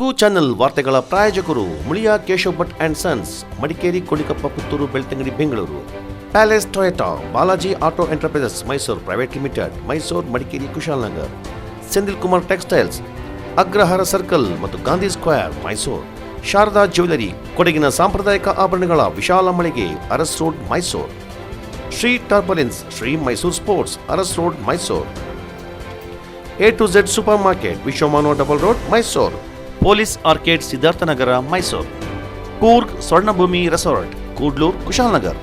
ಕೂಗು ಚಾನೆಲ್ ವಾರ್ತೆಗಳ ಪ್ರಾಯೋಜಕರು Muliya Keshav Bhat and sons, Madikeri, Kolikappa, Puttur, Belthangady, Bengaluru. Palace Toyota, Balaji auto enterprises Mysuru private limited, Mysuru, Madikeri, Kushalnagar. Sendil Kumar textiles, Agrahara circle ಮತ್ತು ಗಾಂಧಿ ಸ್ಕ್ವೇರ್, ಮೈಸೂರು. ಶಾರದಾ ಜ್ಯುವೆಲರಿ, ಕೊಡಗಿನ ಸಾಂಪ್ರದಾಯಿಕ ಆಭರಣಗಳ ವಿಶಾಲ ಮಳಿಗೆ, Aras road, Mysuru. Shri turbulence, Shri Mysuru sports, Aras road, Mysuru. A to Z supermarket, Vishwamanava double road, Mysuru. Police arcade, Siddharthanagara, Mysuru. Coorg Swarnabhoomi resort, Kudlur, Kushalnagar.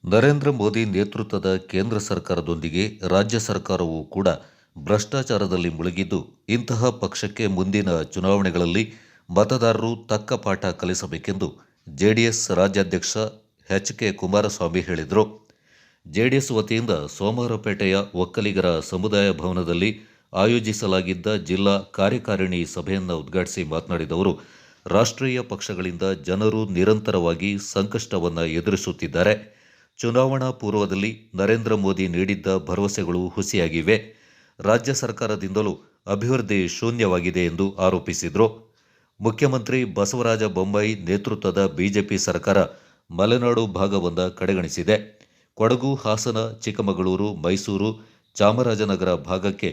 Narendra Modi ನೇತೃತ್ವದ ಕೇಂದ್ರ ಸರ್ಕಾರದೊಂದಿಗೆ ರಾಜ್ಯ ಸರ್ಕಾರವೂ ಕೂಡ ಭ್ರಷ್ಟಾಚಾರದಲ್ಲಿ ಮುಳುಗಿದ್ದು, ಇಂತಹ ಪಕ್ಷಕ್ಕೆ ಮುಂದಿನ ಚುನಾವಣೆಗಳಲ್ಲಿ ಮತದಾರರು ತಕ್ಕ ಪಾಠ ಕಲಿಸಬೇಕೆಂದು ಜೆಡಿಎಸ್ ರಾಜ್ಯಾಧ್ಯಕ್ಷ ಎಚ್.ಕೆ. ಕುಮಾರಸ್ವಾಮಿ ಹೇಳಿದರು. ಜೆಡಿಎಸ್ ವತಿಯಿಂದ ಸೋಮವಾರಪೇಟೆಯ ಒಕ್ಕಲಿಗರ ಸಮುದಾಯ ಭವನದಲ್ಲಿ ಆಯೋಜಿಸಲಾಗಿದ್ದ ಜಿಲ್ಲಾ ಕಾರ್ಯಕಾರಿಣಿ ಸಭೆಯನ್ನು ಉದ್ಘಾಟಿಸಿ ಮಾತನಾಡಿದ ಅವರು, ರಾಷ್ಟ್ರೀಯ ಪಕ್ಷಗಳಿಂದ ಜನರು ನಿರಂತರವಾಗಿ ಸಂಕಷ್ಟವನ್ನು ಎದುರಿಸುತ್ತಿದ್ದಾರೆ. ಚುನಾವಣಾ ಪೂರ್ವದಲ್ಲಿ ನರೇಂದ್ರ ಮೋದಿ ನೀಡಿದ್ದ ಭರವಸೆಗಳು ಹುಸಿಯಾಗಿವೆ. ರಾಜ್ಯ ಸರ್ಕಾರದಿಂದಲೂ ಅಭಿವೃದ್ಧಿ ಶೂನ್ಯವಾಗಿದೆ ಎಂದು ಆರೋಪಿಸಿದರು. ಮುಖ್ಯಮಂತ್ರಿ ಬಸವರಾಜ ಬೊಮ್ಮಾಯಿ ನೇತೃತ್ವದ ಬಿಜೆಪಿ ಸರ್ಕಾರ ಮಲೆನಾಡು ಭಾಗವನ್ನು ಕಡೆಗಣಿಸಿದೆ. ಕೊಡಗು, ಹಾಸನ, ಚಿಕ್ಕಮಗಳೂರು, ಮೈಸೂರು, ಚಾಮರಾಜನಗರ ಭಾಗಕ್ಕೆ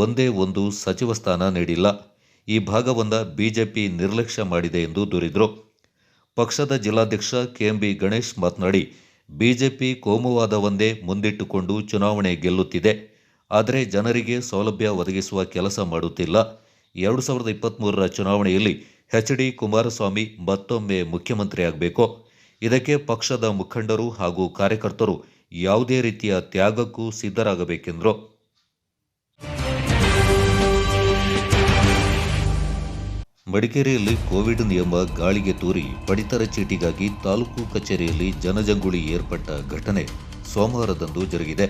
ಒಂದೇ ಒಂದು ಸಚಿವ ಸ್ಥಾನ ನೀಡಿಲ್ಲ. ಈ ಭಾಗವನ್ನು ಬಿಜೆಪಿ ನಿರ್ಲಕ್ಷ್ಯ ಮಾಡಿದೆ ಎಂದು ದೂರಿದರು. ಪಕ್ಷದ ಜಿಲ್ಲಾಧ್ಯಕ್ಷ ಕೆಎಂಬಿ ಗಣೇಶ್ ಮಾತನಾಡಿ, ಬಿಜೆಪಿ ಕೋಮುವಾದವನ್ನೇ ಮುಂದಿಟ್ಟುಕೊಂಡು ಚುನಾವಣೆ ಗೆಲ್ಲುತ್ತಿದೆ. ಆದರೆ ಜನರಿಗೆ ಸೌಲಭ್ಯ ಒದಗಿಸುವ ಕೆಲಸ ಮಾಡುತ್ತಿಲ್ಲ. 2023ರ ಚುನಾವಣೆಯಲ್ಲಿ ಎಚ್.ಡಿ. ಕುಮಾರಸ್ವಾಮಿ ಮತ್ತೊಮ್ಮೆ ಮುಖ್ಯಮಂತ್ರಿಯಾಗಬೇಕು. ಇದಕ್ಕೆ ಪಕ್ಷದ ಮುಖಂಡರು ಹಾಗೂ ಕಾರ್ಯಕರ್ತರು ಯಾವುದೇ ರೀತಿಯ ತ್ಯಾಗಕ್ಕೂ ಸಿದ್ಧರಾಗಬೇಕೆಂದರು. ಮಡಿಕೇರಿಯಲ್ಲಿ ಕೋವಿಡ್ ನಿಯಮ ಗಾಳಿಗೆ ತೂರಿ ಪಡಿತರ ಚೀಟಿಗಾಗಿ ತಾಲೂಕು ಕಚೇರಿಯಲ್ಲಿ ಜನಜಂಗುಳಿ ಏರ್ಪಟ್ಟ ಘಟನೆ ಸೋಮವಾರದಂದು ಜರುಗಿದೆ.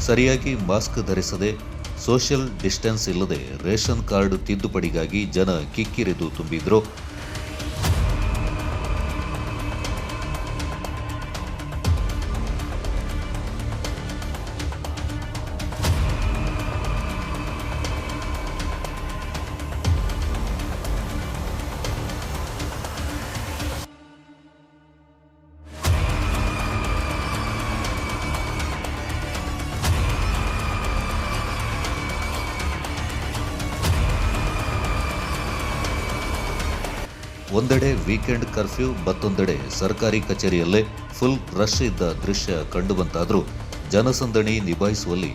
ಸರಿಯಾಗಿ ಮಾಸ್ಕ್ ಧರಿಸದೆ, ಸೋಷಿಯಲ್ ಡಿಸ್ಟೆನ್ಸ್ ಇಲ್ಲದೆ ರೇಷನ್ ಕಾರ್ಡ್ ತಿದ್ದುಪಡಿಗಾಗಿ ಜನ ಕಿಕ್ಕಿರಿದು ತುಂಬಿದ್ರು. ಒಂದೆಡೆ ವೀಕೆಂಡ್ ಕರ್ಫ್ಯೂ, ಮತ್ತೊಂದೆಡೆ ಸರ್ಕಾರಿ ಕಚೇರಿಯಲ್ಲೇ ಫುಲ್ ರಶ್ ಇದ್ದ ದೃಶ್ಯ ಕಂಡುಬಂತಾದರೂ ಜನಸಂದಣಿ ನಿಭಾಯಿಸುವಲ್ಲಿ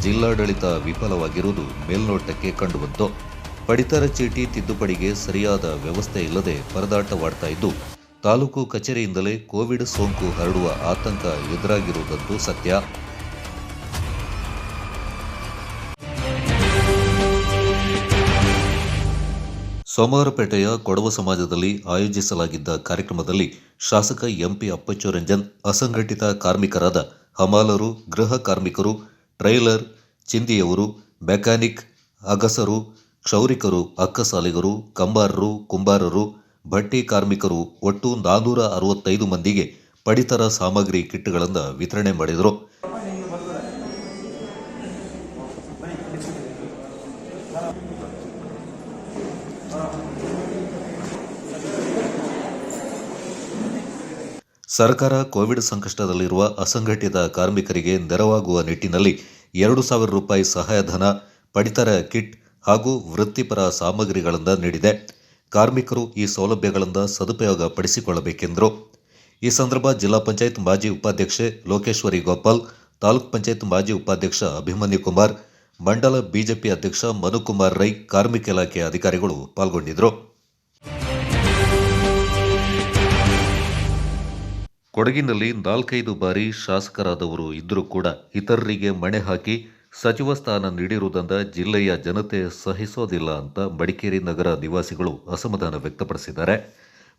ಜಿಲ್ಲಾಡಳಿತ ವಿಫಲವಾಗಿರುವುದು ಮೇಲ್ನೋಟಕ್ಕೆ ಕಂಡುಬಂತು. ಪಡಿತರ ಚೀಟಿ ತಿದ್ದುಪಡಿಗೆ ಸರಿಯಾದ ವ್ಯವಸ್ಥೆ ಇಲ್ಲದೆ ಪರದಾಟವಾಡ್ತಾ ಇದ್ದು, ತಾಲೂಕು ಕಚೇರಿಯಿಂದಲೇ ಕೋವಿಡ್ ಸೋಂಕು ಹರಡುವ ಆತಂಕ ಎದುರಾಗಿರುವುದಂತೂ ಸತ್ಯ. ಸೋಮವಾರಪೇಟೆಯ ಕೊಡವ ಸಮಾಜದಲ್ಲಿ ಆಯೋಜಿಸಲಾಗಿದ್ದ ಕಾರ್ಯಕ್ರಮದಲ್ಲಿ ಶಾಸಕ ಎಂಪಿ ಅಪ್ಪಚ್ಚು ರಂಜನ್, ಅಸಂಘಟಿತ ಕಾರ್ಮಿಕರಾದ ಹಮಾಲರು, ಗೃಹ ಕಾರ್ಮಿಕರು, ಟ್ರೈಲರ್ ಚಿಂದಿಯವರು, ಮೆಕ್ಯಾನಿಕ್, ಅಗಸರು, ಕ್ಷೌರಿಕರು, ಅಕ್ಕಸಾಲಿಗರು, ಕಂಬಾರರು, ಕುಂಬಾರರು, ಭಟ್ಟಿ ಕಾರ್ಮಿಕರು ಒಟ್ಟು 465 ಮಂದಿಗೆ ಪಡಿತರ ಸಾಮಗ್ರಿ ಕಿಟ್ಗಳನ್ನು ವಿತರಣೆ ಮಾಡಿದರು. ಸರ್ಕಾರ ಕೋವಿಡ್ ಸಂಕಷ್ಟದಲ್ಲಿರುವ ಅಸಂಘಟಿತ ಕಾರ್ಮಿಕರಿಗೆ ನೆರವಾಗುವ ನಿಟ್ಟಿನಲ್ಲಿ 2,000 ರೂಪಾಯಿ ಸಹಾಯಧನ, ಪಡಿತರ ಕಿಟ್ ಹಾಗೂ ವೃತ್ತಿಪರ ಸಾಮಗ್ರಿಗಳನ್ನು ನೀಡಿದೆ. ಕಾರ್ಮಿಕರು ಈ ಸೌಲಭ್ಯಗಳನ್ನು ಸದುಪಯೋಗ ಪಡಿಸಿಕೊಳ್ಳಬೇಕೆಂದರು. ಈ ಸಂದರ್ಭ ಜಿಲ್ಲಾ ಪಂಚಾಯತ್ ಮಾಜಿ ಉಪಾಧ್ಯಕ್ಷೆ ಲೋಕೇಶ್ವರಿ ಗೋಪಾಲ್, ತಾಲೂಕ್ ಪಂಚಾಯತ್ ಮಾಜಿ ಉಪಾಧ್ಯಕ್ಷ ಅಭಿಮನ್ಯು ಕುಮಾರ್, ಮಂಡಲ ಬಿಜೆಪಿ ಅಧ್ಯಕ್ಷ ಮನುಕುಮಾರ್ ರೈ, ಕಾರ್ಮಿಕ ಇಲಾಖೆ ಅಧಿಕಾರಿಗಳು ಪಾಲ್ಗೊಂಡಿದ್ದರು. ಕೊಡಗಿನಲ್ಲಿ 4-5 ಬಾರಿ ಶಾಸಕರಾದವರು ಇದ್ದರೂ ಕೂಡ ಇತರರಿಗೆ ಮಣೆ ಹಾಕಿ ಸಚಿವ ಸ್ಥಾನ ನೀಡಿರುವುದರಿಂದ ಜಿಲ್ಲೆಯ ಜನತೆ ಸಹಿಸೋದಿಲ್ಲ ಅಂತ ಮಡಿಕೇರಿ ನಗರ ನಿವಾಸಿಗಳು ಅಸಮಾಧಾನ ವ್ಯಕ್ತಪಡಿಸಿದ್ದಾರೆ.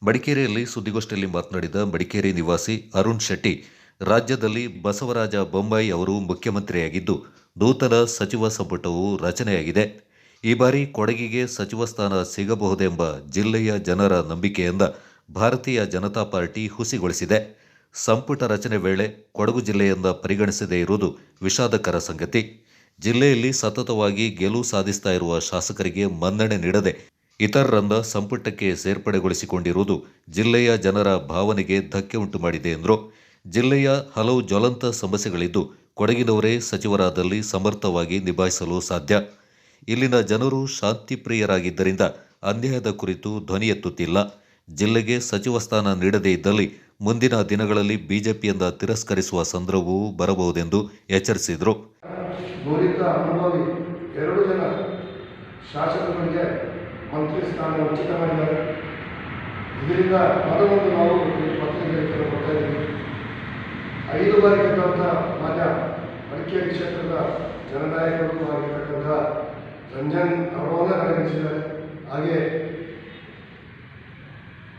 ಮಡಿಕೇರಿಯಲ್ಲಿ ಸುದ್ದಿಗೋಷ್ಠಿಯಲ್ಲಿ ಮಾತನಾಡಿದ ಮಡಿಕೇರಿ ನಿವಾಸಿ ಅರುಣ್ ಶೆಟ್ಟಿ, ರಾಜ್ಯದಲ್ಲಿ ಬಸವರಾಜ ಬೊಮ್ಮಾಯಿ ಅವರು ಮುಖ್ಯಮಂತ್ರಿಯಾಗಿದ್ದು ನೂತನ ಸಚಿವ ಸಂಪುಟವು ರಚನೆಯಾಗಿದೆ. ಈ ಬಾರಿ ಕೊಡಗಿಗೆ ಸಚಿವ ಸ್ಥಾನ ಸಿಗಬಹುದೆಂಬ ಜಿಲ್ಲೆಯ ಜನರ ನಂಬಿಕೆಯಿಂದ ಭಾರತೀಯ ಜನತಾ ಪಾರ್ಟಿ ಹುಸಿಗೊಳಿಸಿದೆ. ಸಂಪುಟ ರಚನೆ ವೇಳೆ ಕೊಡಗು ಜಿಲ್ಲೆಯಿಂದ ಪರಿಗಣಿಸದೇ ಇರುವುದು ವಿಷಾದಕರ ಸಂಗತಿ. ಜಿಲ್ಲೆಯಲ್ಲಿ ಸತತವಾಗಿ ಗೆಲುವು ಸಾಧಿಸ್ತಾ ಇರುವ ಶಾಸಕರಿಗೆ ಮನ್ನಣೆ ನೀಡದೆ ಇತರರನ್ನ ಸಂಪುಟಕ್ಕೆ ಸೇರ್ಪಡೆಗೊಳಿಸಿಕೊಂಡಿರುವುದು ಜಿಲ್ಲೆಯ ಜನರ ಭಾವನೆಗೆ ಧಕ್ಕೆ ಉಂಟು ಮಾಡಿದೆ ಎಂದರು. ಜಿಲ್ಲೆಯ ಹಲವು ಜ್ವಲಂತ ಸಮಸ್ಯೆಗಳಿದ್ದು ಕೊಡಗಿನವರೇ ಸಚಿವರಾದಲ್ಲಿ ಸಮರ್ಥವಾಗಿ ನಿಭಾಯಿಸಲು ಸಾಧ್ಯ. ಇಲ್ಲಿನ ಜನರು ಶಾಂತಿಪ್ರಿಯರಾಗಿದ್ದರಿಂದ ಅನ್ಯಾಯದ ಕುರಿತು ಧ್ವನಿ ಎತ್ತುತ್ತಿಲ್ಲ. ಜಿಲ್ಲೆಗೆ ಸಚಿವ ಸ್ಥಾನ ನೀಡದೇ ಇದ್ದಲ್ಲಿ ಮುಂದಿನ ದಿನಗಳಲ್ಲಿ ಬಿಜೆಪಿಯಿಂದ ತಿರಸ್ಕರಿಸುವ ಸಂದರ್ಭವೂ ಬರಬಹುದೆಂದು ಎಚ್ಚರಿಸಿದರು. ನುರಿತ ಅನುಭವಿ 2 ಜನ ಶಾಸಕರಿಗೆ ಮಂತ್ರಿ ಸ್ಥಾನ ಉಚಿತ ಮಾಡಿದ್ದಾರೆ. ಇದರಿಂದ ಮೊದಲೊಂದು ನಾವು ಪತ್ರಿಕೆಗಳನ್ನು ಕೊಡ್ತಾ ಇದ್ದೀವಿ. 5 ಬಾರಿ ಗೆದ್ದಂಥ ಮಾನ್ಯ ಮಡಿಕೇರಿ ಕ್ಷೇತ್ರದ ಜನನಾಯಕರು ಆಗಿರ್ತಕ್ಕಂಥ ರಂಜನ್ ಅವರನ್ನ ಕಡೆಗಣಿಸಿದ್ದಾರೆ. ಹಾಗೆ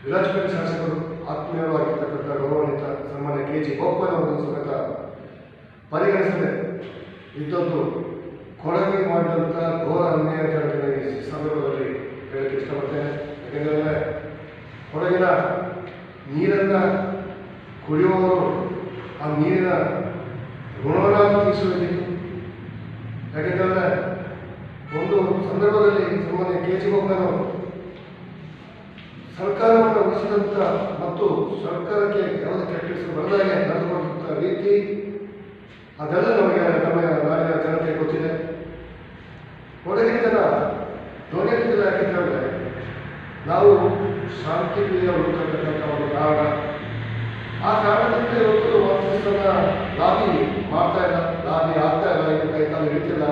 ವಿರಾಜಪೇಟೆ ಶಾಸಕರು ಆತ್ಮೀಯವಾಗಿರ್ತಕ್ಕಂಥ ಗೌರವಾನ್ವಿತ ಸನ್ಮಾನ್ಯ KG ಬೋಪಯ್ಯನವರನ್ನು ಸಮೇತ ಪರಿಗಣಿಸದೆ ಇದ್ದದ್ದು ಕೊಡಗಿಗೆ ಮಾಡಿದಂಥ ಘೋರ ಅನ್ಯಾಯ ಅಂತ ಈ ಸಂದರ್ಭದಲ್ಲಿ ಹೇಳಕ್ಕೆ ಇಷ್ಟಪಡ್ತೇನೆ. ಯಾಕೆಂದರೆ ಕೊಡಗಿನ ನೀರನ್ನು ಕುಡಿಯುವವರು ಆ ನೀರಿನ ಋಣವನ್ನು ತೀರಿಸಬೇಕಿತ್ತು. ಯಾಕೆಂದರೆ ಒಂದು ಸಂದರ್ಭದಲ್ಲಿ ಸನ್ಮಾನ್ಯ KG ಬೋಪಯ್ಯನವರು ಸರ್ಕಾರವನ್ನು ಉಳಿಸಿದಂಥ ಮತ್ತು ಸರ್ಕಾರಕ್ಕೆ ಯಾವುದೇ ಕೆಟ್ಟ ಹೆಸರು ಬರದಾಗೆ ನಡೆದುಕೊಂಡಂಥ ರೀತಿ ಅದೆಲ್ಲ ನಮಗೆ ನಮ್ಮ ನಾಡಿನ ಜನತೆ ಗೊತ್ತಿದೆ. ಕೊಡಗಿನ ಜನ ಧ್ವನಿ ಎತ್ತಿಲ್ಲ. ಯಾಕೆಂದರೆ ನಾವು ಶಾಂತಿ ಪ್ರಿಯ ಹುಡುಕತಕ್ಕಂಥ ಒಂದು ಕಾರಣ. ಆ ಕಾರಣದಿಂದ ಇವತ್ತು ವಾಪಸ್ಸನ್ನ ಲಾಬಿ ಮಾಡ್ತಾ ಇಲ್ಲ, ಲಾಬಿ ಆಗ್ತಾ ಇಲ್ಲ, ಈಗ ಕೈ ಕಾಲು ಹಿಡಿತಿಲ್ಲ.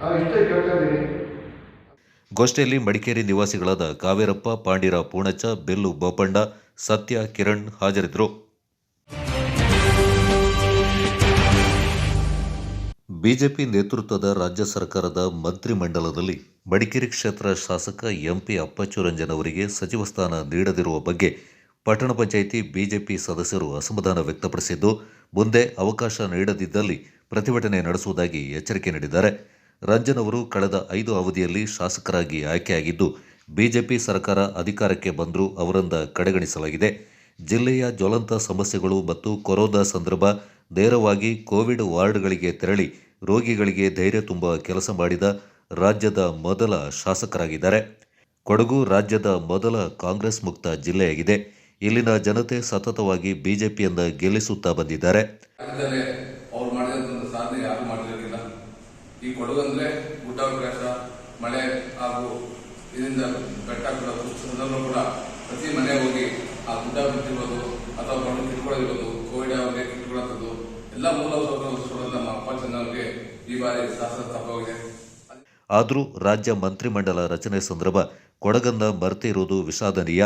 ನಾವು ಇಷ್ಟೇ ಕೇಳ್ತಾ ಇದ್ದೀನಿ. ಗೋಷ್ಠಿಯಲ್ಲಿ ಮಡಿಕೇರಿ ನಿವಾಸಿಗಳಾದ ಕಾವೇರಪ್ಪ, ಪಾಂಡಿರ ಪೂಣಚ್ಚ, ಬೆಲ್ಲು ಬೋಪಣ್ಣ, ಸತ್ಯ, ಕಿರಣ್ ಹಾಜರಿದ್ದರು. ಬಿಜೆಪಿ ನೇತೃತ್ವದ ರಾಜ್ಯ ಸರ್ಕಾರದ ಮಂತ್ರಿಮಂಡಲದಲ್ಲಿ ಮಡಿಕೇರಿ ಕ್ಷೇತ್ರ ಶಾಸಕ MP ಅಪ್ಪಚ್ಚು ಅವರಿಗೆ ಸಚಿವ ಸ್ಥಾನ ನೀಡದಿರುವ ಬಗ್ಗೆ ಪಟ್ಟಣ ಪಂಚಾಯಿತಿ ಬಿಜೆಪಿ ಸದಸ್ಯರು ಅಸಮಾಧಾನ ವ್ಯಕ್ತಪಡಿಸಿದ್ದು, ಮುಂದೆ ಅವಕಾಶ ನೀಡದಿದ್ದಲ್ಲಿ ಪ್ರತಿಭಟನೆ ನಡೆಸುವುದಾಗಿ ಎಚ್ಚರಿಕೆ ನೀಡಿದ್ದಾರೆ. ರಂಜನ್ ಅವರು ಕಳೆದ 5 ಅವಧಿಯಲ್ಲಿ ಶಾಸಕರಾಗಿ ಆಯ್ಕೆಯಾಗಿದ್ದು, ಬಿಜೆಪಿ ಸರ್ಕಾರ ಅಧಿಕಾರಕ್ಕೆ ಬಂದರೂ ಅವರಿಂದ ಕಡೆಗಣಿಸಲಾಗಿದೆ. ಜಿಲ್ಲೆಯ ಜ್ವಲಂತ ಸಮಸ್ಯೆಗಳು ಮತ್ತು ಕೊರೋನಾ ಸಂದರ್ಭ ನೇರವಾಗಿ ಕೋವಿಡ್ ವಾರ್ಡ್ಗಳಿಗೆ ತೆರಳಿ ರೋಗಿಗಳಿಗೆ ಧೈರ್ಯ ತುಂಬುವ ಕೆಲಸ ಮಾಡಿದ ರಾಜ್ಯದ ಮೊದಲ ಶಾಸಕರಾಗಿದ್ದಾರೆ. ಕೊಡಗು ರಾಜ್ಯದ ಮೊದಲ ಕಾಂಗ್ರೆಸ್ ಮುಕ್ತ ಜಿಲ್ಲೆಯಾಗಿದೆ. ಇಲ್ಲಿನ ಜನತೆ ಸತತವಾಗಿ ಬಿಜೆಪಿಯಿಂದ ಗೆಲ್ಲಿಸುತ್ತಾ ಬಂದಿದ್ದಾರೆ. ಈ ಕೊಡಗು ಅಂದ್ರೆ ಊಟಾವಕಾಶ, ಮಳೆ ಹಾಗೂ ಇದರಿಂದ ಬೆಟ್ಟ ಸಂದರ್ಭ ಕೂಡ ಪ್ರತಿ ಮನೆ ಹೋಗಿ ಆ ಗುಡ್ಡ ಬಿಟ್ಟಿರ್ಬೋದು ಅಥವಾ ಮಣ್ಣು ಕಿತ್ಕೊಳ್ಳೋದಿರ್ಬೋದು, ಕೋವಿಡ್ ಅವರಿಗೆ ಕಿತ್ಕೊಳ್ಳೋಂಥದ್ದು ಎಲ್ಲ ಮೂಲ ಸೌಕರ್ಯ ನಮ್ಮ ಅಪ್ಪಚ್ಚನವರಿಗೆ ಈ ಬಾರಿ ಶಾಸನ ತಪ್ಪವಾಗಿದೆ. ಆದರೂ ರಾಜ್ಯ ಮಂತ್ರಿಮಂಡಲ ರಚನೆ ಸಂದರ್ಭ ಕೊಡಗನ್ನ ಮರೆತೇ ಇರುವುದು ವಿಷಾದನೀಯ.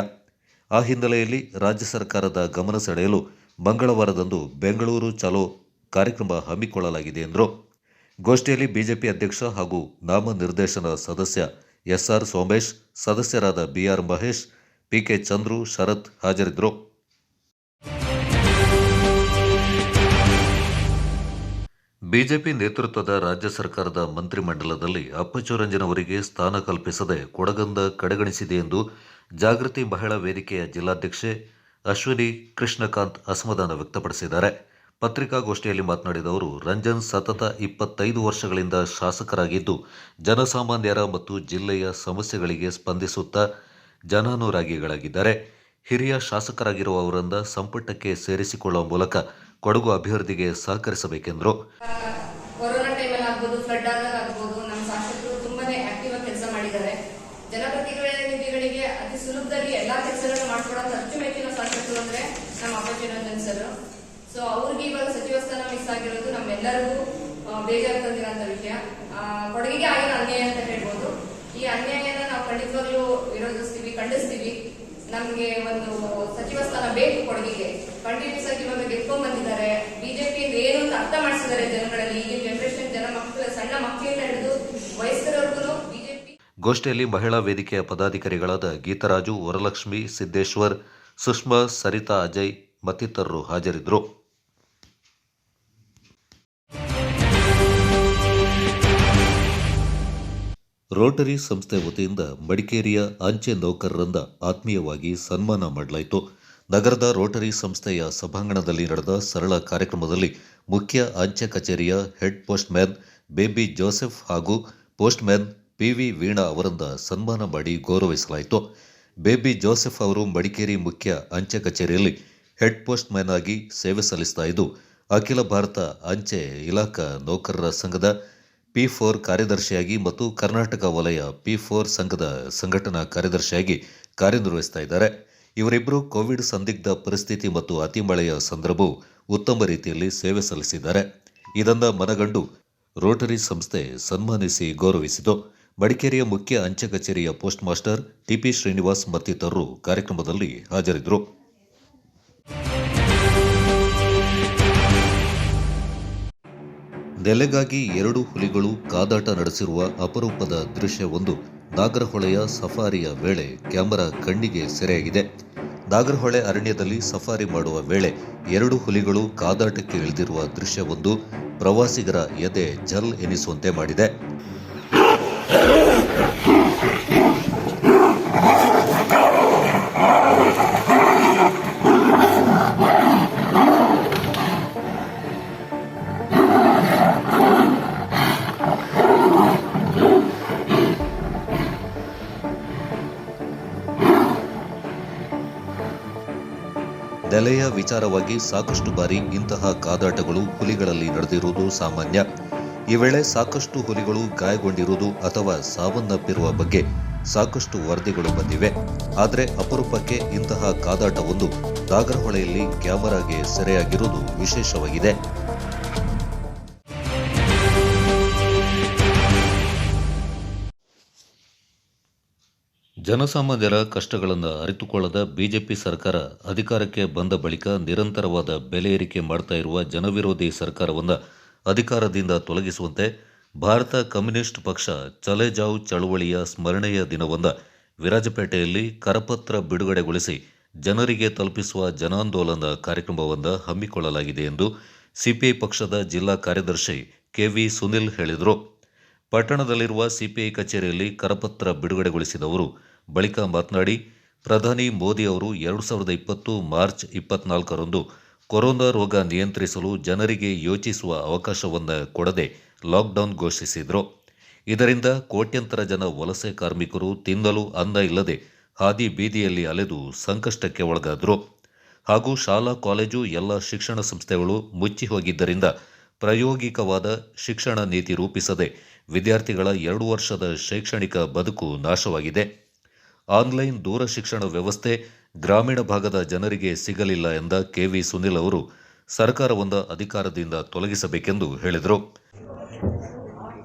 ಆ ಹಿನ್ನೆಲೆಯಲ್ಲಿ ರಾಜ್ಯ ಸರ್ಕಾರದ ಗಮನ ಸೆಳೆಯಲು ಮಂಗಳವಾರದಂದು ಬೆಂಗಳೂರು ಚಲೋ ಕಾರ್ಯಕ್ರಮ ಹಮ್ಮಿಕೊಳ್ಳಲಾಗಿದೆ ಎಂದರು. ಗೋಷ್ಠಿಯಲ್ಲಿ ಬಿಜೆಪಿ ಅಧ್ಯಕ್ಷ ಹಾಗೂ ನಾಮನಿರ್ದೇಶನ ಸದಸ್ಯ SR ಸೋಮೇಶ್, ಸದಸ್ಯರಾದ BR ಮಹೇಶ್, PK ಚಂದ್ರು, ಶರತ್ ಹಾಜರಿದ್ದರು. ಬಿಜೆಪಿ ನೇತೃತ್ವದ ರಾಜ್ಯ ಸರ್ಕಾರದ ಮಂತ್ರಿಮಂಡಲದಲ್ಲಿ ಅಪ್ಪಚ್ಚು ಅವರಿಗೆ ಸ್ಥಾನ ಕಲ್ಪಿಸದೆ ಕೊಡಗನ್ನ ಕಡೆಗಣಿಸಿದೆ ಎಂದು ಜಾಗೃತಿ ಮಹಿಳಾ ವೇದಿಕೆಯ ಜಿಲ್ಲಾಧ್ಯಕ್ಷೆ ಅಶ್ವಿನಿ ಕೃಷ್ಣಕಾಂತ್ ಅಸಮಾಧಾನ ವ್ಯಕ್ತಪಡಿಸಿದ್ದಾರೆ. ಪತ್ರಿಕಾಗೋಷ್ಠಿಯಲ್ಲಿ ಮಾತನಾಡಿದ ಅವರು, ರಂಜನ್ ಸತತ 25 ವರ್ಷಗಳಿಂದ ಶಾಸಕರಾಗಿದ್ದು ಜನಸಾಮಾನ್ಯರ ಮತ್ತು ಜಿಲ್ಲೆಯ ಸಮಸ್ಯೆಗಳಿಗೆ ಸ್ಪಂದಿಸುತ್ತಾ ಜನಾನುರಾಗಿಗಳಾಗಿದ್ದಾರೆ. ಹಿರಿಯ ಶಾಸಕರಾಗಿರುವ ಅವರನ್ನು ಸಂಪುಟಕ್ಕೆ ಸೇರಿಸಿಕೊಳ್ಳುವ ಮೂಲಕ ಕೊಡಗು ಅಭಿವೃದ್ಧಿಗೆ ಸಹಕರಿಸಬೇಕೆಂದರು. ಕೊರೋನಾ ಟೈಮಲ್ಲಿ ಆಗ್ಬೋದು, ಫ್ಲಡ್ ಆದಾಗ ಆಗ್ಬೋದು, ನಮ್ಮ ಶಾಸಕರು ತುಂಬಾನೇ ಆಕ್ಟಿವ್ ಆಗಿ ಕೆಲಸ ಮಾಡಿದ್ದಾರೆ. ಜನಪ್ರತಿನಿಧಿಗಳಿಗೆ ಅತಿ ಸುಲಭದಲ್ಲಿ ಎಲ್ಲಾ ಕೆಲಸಗಳನ್ನು ಮಾಡ್ಕೊಳ್ಳೋ ಅಚ್ಚುಮೆಚ್ಚಿನ ಶಾಸಕರು ಅಂದ್ರೆ ನಮ್ಮ ಅಪ್ಪಚ್ಚು ರಂಜನ್ ಸರ್. ಸೊ ಅವ್ರಿಗೆ ಇವಾಗ ಸಚಿವ ಸ್ಥಾನ ಮಿಸ್ ಆಗಿರೋದು ನಮ್ಮೆಲ್ಲರಿಗೂ ಬೇಜಾರು ತಂದಿರೋಂಥ ವಿಷಯ. ಕೊಡಗಿಗೆ ಆಗಿರೋ ಅನ್ಯಾಯ ಅಂತ ಹೇಳ್ಬೋದು. ಈ ಅನ್ಯಾಯನ ನಾವು ಖಂಡಿತವಾಗ್ಲೂ ವಿರೋಧಿಸ್ತೀವಿ, ಖಂಡಿಸ್ತೀವಿ. ನಮ್ಗೆ ಒಂದು ಸಚಿವ ಸ್ಥಾನ ಬೇಕು ಕೊಡಗಿಗೆ. ಕಂಟಿನ್ಯೂಸ್ ಆಗಿ ಇವಾಗ ಗೆದ್ಕೊಂಡ್ ಬಂದಿದ್ದಾರೆ. ಬಿಜೆಪಿ ಏನು ಅಂತ ಅರ್ಥ ಮಾಡಿಸಿದ್ದಾರೆ ಜನಗಳಲ್ಲಿ. ಈಗಿನ ಜನರೇಷನ್ ಜನ ಮಕ್ಕಳು, ಸಣ್ಣ ಮಕ್ಕಳಿಂದ ಹಿಡಿದು ವಯಸ್ಕರವರೆಗೂ ಬಿಜೆಪಿ. ಗೋಷ್ಠಿಯಲ್ಲಿ ಮಹಿಳಾ ವೇದಿಕೆಯ ಪದಾಧಿಕಾರಿಗಳಾದ ಗೀತರಾಜು, ವರಲಕ್ಷ್ಮಿ, ಸಿದ್ದೇಶ್ವರ್, ಸುಷ್ಮಾ, ಸರಿತಾ, ಅಜಯ್, ಮತ್ತಿತರರು ಹಾಜರಿದ್ದರು. ರೋಟರಿ ಸಂಸ್ಥೆ ವತಿಯಿಂದ ಮಡಿಕೇರಿಯ ಅಂಚೆ ನೌಕರರನ್ನ ಆತ್ಮೀಯವಾಗಿ ಸನ್ಮಾನ ಮಾಡಲಾಯಿತು. ನಗರದ ರೋಟರಿ ಸಂಸ್ಥೆಯ ಸಭಾಂಗಣದಲ್ಲಿ ನಡೆದ ಸರಳ ಕಾರ್ಯಕ್ರಮದಲ್ಲಿ ಮುಖ್ಯ ಅಂಚೆ ಕಚೇರಿಯ head post man baby Joseph ಹಾಗೂ ಪೋಸ್ಟ್ ಮ್ಯಾನ್ ಪಿವಿ ವೀಣಾ ಅವರನ್ನ ಸನ್ಮಾನ ಮಾಡಿ ಗೌರವಿಸಲಾಯಿತು. ಬೇಬಿ ಜೋಸೆಫ್ ಅವರು ಮಡಿಕೇರಿ ಮುಖ್ಯ ಅಂಚೆ ಕಚೇರಿಯಲ್ಲಿ ಹೆಡ್ ಪೋಸ್ಟ್ ಮ್ಯಾನ್ ಆಗಿ ಸೇವೆ ಸಲ್ಲಿಸ್ತಾ ಇದ್ದು, ಅಖಿಲ ಭಾರತ ಅಂಚೆ ಇಲಾಖಾ ನೌಕರರ ಸಂಘದ P4 ಕಾರ್ಯದರ್ಶಿಯಾಗಿ ಮತ್ತು ಕರ್ನಾಟಕ ವಲಯ P4 ಸಂಘದ ಸಂಘಟನಾ ಕಾರ್ಯದರ್ಶಿಯಾಗಿ ಕಾರ್ಯನಿರ್ವಹಿಸ್ತಾ ಇದ್ದಾರೆ. ಇವರಿಬ್ಬರು ಕೋವಿಡ್ ಸಂದಿಗ್ಧ ಪರಿಸ್ಥಿತಿ ಮತ್ತು ಅತಿ ಮಳೆಯ ಸಂದರ್ಭವು ಉತ್ತಮ ರೀತಿಯಲ್ಲಿ ಸೇವೆ ಸಲ್ಲಿಸಿದ್ದಾರೆ. ಇದನ್ನ ಮನಗಂಡು ರೋಟರಿ ಸಂಸ್ಥೆ ಸನ್ಮಾನಿಸಿ ಗೌರವಿಸಿತು. ಮಡಿಕೇರಿಯ ಮುಖ್ಯ ಅಂಚೆ ಕಚೇರಿಯ ಪೋಸ್ಟ್ ಮಾಸ್ಟರ್ TP ಶ್ರೀನಿವಾಸ್ ಮತ್ತಿತರರು ಕಾರ್ಯಕ್ರಮದಲ್ಲಿ ಹಾಜರಿದ್ದರು. ನೆಲೆಗಾಗಿ 2 ಹುಲಿಗಳು ಕಾದಾಟ ನಡೆಸಿರುವ ಅಪರೂಪದ ದೃಶ್ಯವೊಂದು ನಾಗರಹೊಳೆಯ ಸಫಾರಿಯ ವೇಳೆ ಕ್ಯಾಮೆರಾ ಕಣ್ಣಿಗೆ ಸೆರೆಯಾಗಿದೆ. ನಾಗರಹೊಳೆ ಅರಣ್ಯದಲ್ಲಿ ಸಫಾರಿ ಮಾಡುವ ವೇಳೆ 2 ಹುಲಿಗಳು ಕಾದಾಟಕ್ಕೆ ಇಳಿದಿರುವ ದೃಶ್ಯವೊಂದು ಪ್ರವಾಸಿಗರ ಎದೆ ಝಲ್ ಎನಿಸುವಂತೆ ಮಾಡಿದೆ. ನೆಲೆಯ ವಿಚಾರವಾಗಿ ಸಾಕಷ್ಟು ಬಾರಿ ಇಂತಹ ಕಾದಾಟಗಳು ಹುಲಿಗಳಲ್ಲಿ ನಡೆದಿರುವುದು ಸಾಮಾನ್ಯ. ಈ ವೇಳೆ ಸಾಕಷ್ಟು ಹುಲಿಗಳು ಗಾಯಗೊಂಡಿರುವುದು ಅಥವಾ ಸಾವನ್ನಪ್ಪಿರುವ ಬಗ್ಗೆ ಸಾಕಷ್ಟು ವರದಿಗಳು ಬಂದಿವೆ. ಆದರೆ ಅಪರೂಪಕ್ಕೆ ಇಂತಹ ಕಾದಾಟವೊಂದು ನಾಗರಹೊಳೆಯಲ್ಲಿ ಕ್ಯಾಮೆರಾಗೆ ಸೆರೆಯಾಗಿರುವುದು ವಿಶೇಷವಾಗಿದೆ. ಜನಸಾಮಾನ್ಯರ ಕಷ್ಟಗಳನ್ನು ಅರಿತುಕೊಳ್ಳದ ಬಿಜೆಪಿ ಸರ್ಕಾರ ಅಧಿಕಾರಕ್ಕೆ ಬಂದ ಬಳಿಕ ನಿರಂತರವಾದ ಬೆಲೆ ಏರಿಕೆ ಮಾಡ್ತಾ ಇರುವ ಜನವಿರೋಧಿ ಸರ್ಕಾರವನ್ನು ಅಧಿಕಾರದಿಂದ ತೊಲಗಿಸುವಂತೆ ಭಾರತ ಕಮ್ಯುನಿಸ್ಟ್ ಪಕ್ಷ ಚಲೆ ಜಾವ್ ಚಳವಳಿಯ ಸ್ಮರಣೆಯ ದಿನವನ್ನು ವಿರಾಜಪೇಟೆಯಲ್ಲಿ ಕರಪತ್ರ ಬಿಡುಗಡೆಗೊಳಿಸಿ ಜನರಿಗೆ ತಲುಪಿಸುವ ಜನಾಂದೋಲನ ಕಾರ್ಯಕ್ರಮವನ್ನು ಹಮ್ಮಿಕೊಳ್ಳಲಾಗಿದೆ ಎಂದು ಸಿಪಿಐ ಪಕ್ಷದ ಜಿಲ್ಲಾ ಕಾರ್ಯದರ್ಶಿ KV ಸುನಿಲ್ ಹೇಳಿದರು. ಪಟ್ಟಣದಲ್ಲಿರುವ ಸಿಪಿಐ ಕಚೇರಿಯಲ್ಲಿ ಕರಪತ್ರ ಬಿಡುಗಡೆಗೊಳಿಸಿದವರು ಬಳಿಕ ಮಾತನಾಡಿ, ಪ್ರಧಾನಿ ಮೋದಿ ಅವರು 2020 ಮಾರ್ಚ್ 24ರಂದು ಕೊರೋನಾ ರೋಗ ನಿಯಂತ್ರಿಸಲು ಜನರಿಗೆ ಯೋಚಿಸುವ ಅವಕಾಶವನ್ನು ಕೊಡದೆ ಲಾಕ್ಡೌನ್ ಘೋಷಿಸಿದರು. ಇದರಿಂದ ಕೋಟ್ಯಂತರ ಜನ ವಲಸೆ ಕಾರ್ಮಿಕರು ತಿನ್ನಲು ಅನ್ನ ಇಲ್ಲದೆ ಹಾದಿ ಬೀದಿಯಲ್ಲಿ ಅಲೆದು ಸಂಕಷ್ಟಕ್ಕೆ ಒಳಗಾದರು. ಹಾಗೂ ಶಾಲಾ ಕಾಲೇಜು ಎಲ್ಲ ಶಿಕ್ಷಣ ಸಂಸ್ಥೆಗಳು ಮುಚ್ಚಿ ಹೋಗಿದ್ದರಿಂದ ಪ್ರಾಯೋಗಿಕವಾದ ಶಿಕ್ಷಣ ನೀತಿ ರೂಪಿಸದೆ ವಿದ್ಯಾರ್ಥಿಗಳ 2 ವರ್ಷದ ಶೈಕ್ಷಣಿಕ ಬದುಕು ನಾಶವಾಗಿದೆ. ಆನ್ಲೈನ್ ದೂರ ಶಿಕ್ಷಣ ವ್ಯವಸ್ಥೆ ಗ್ರಾಮೀಣ ಭಾಗದ ಜನರಿಗೆ ಸಿಗಲಿಲ್ಲ ಎಂದ KV ಸುನಿಲ್ ಅವರು ಸರ್ಕಾರವನ್ನು ಅಧಿಕಾರದಿಂದ ತೊಲಗಿಸಬೇಕೆಂದು ಹೇಳಿದರು.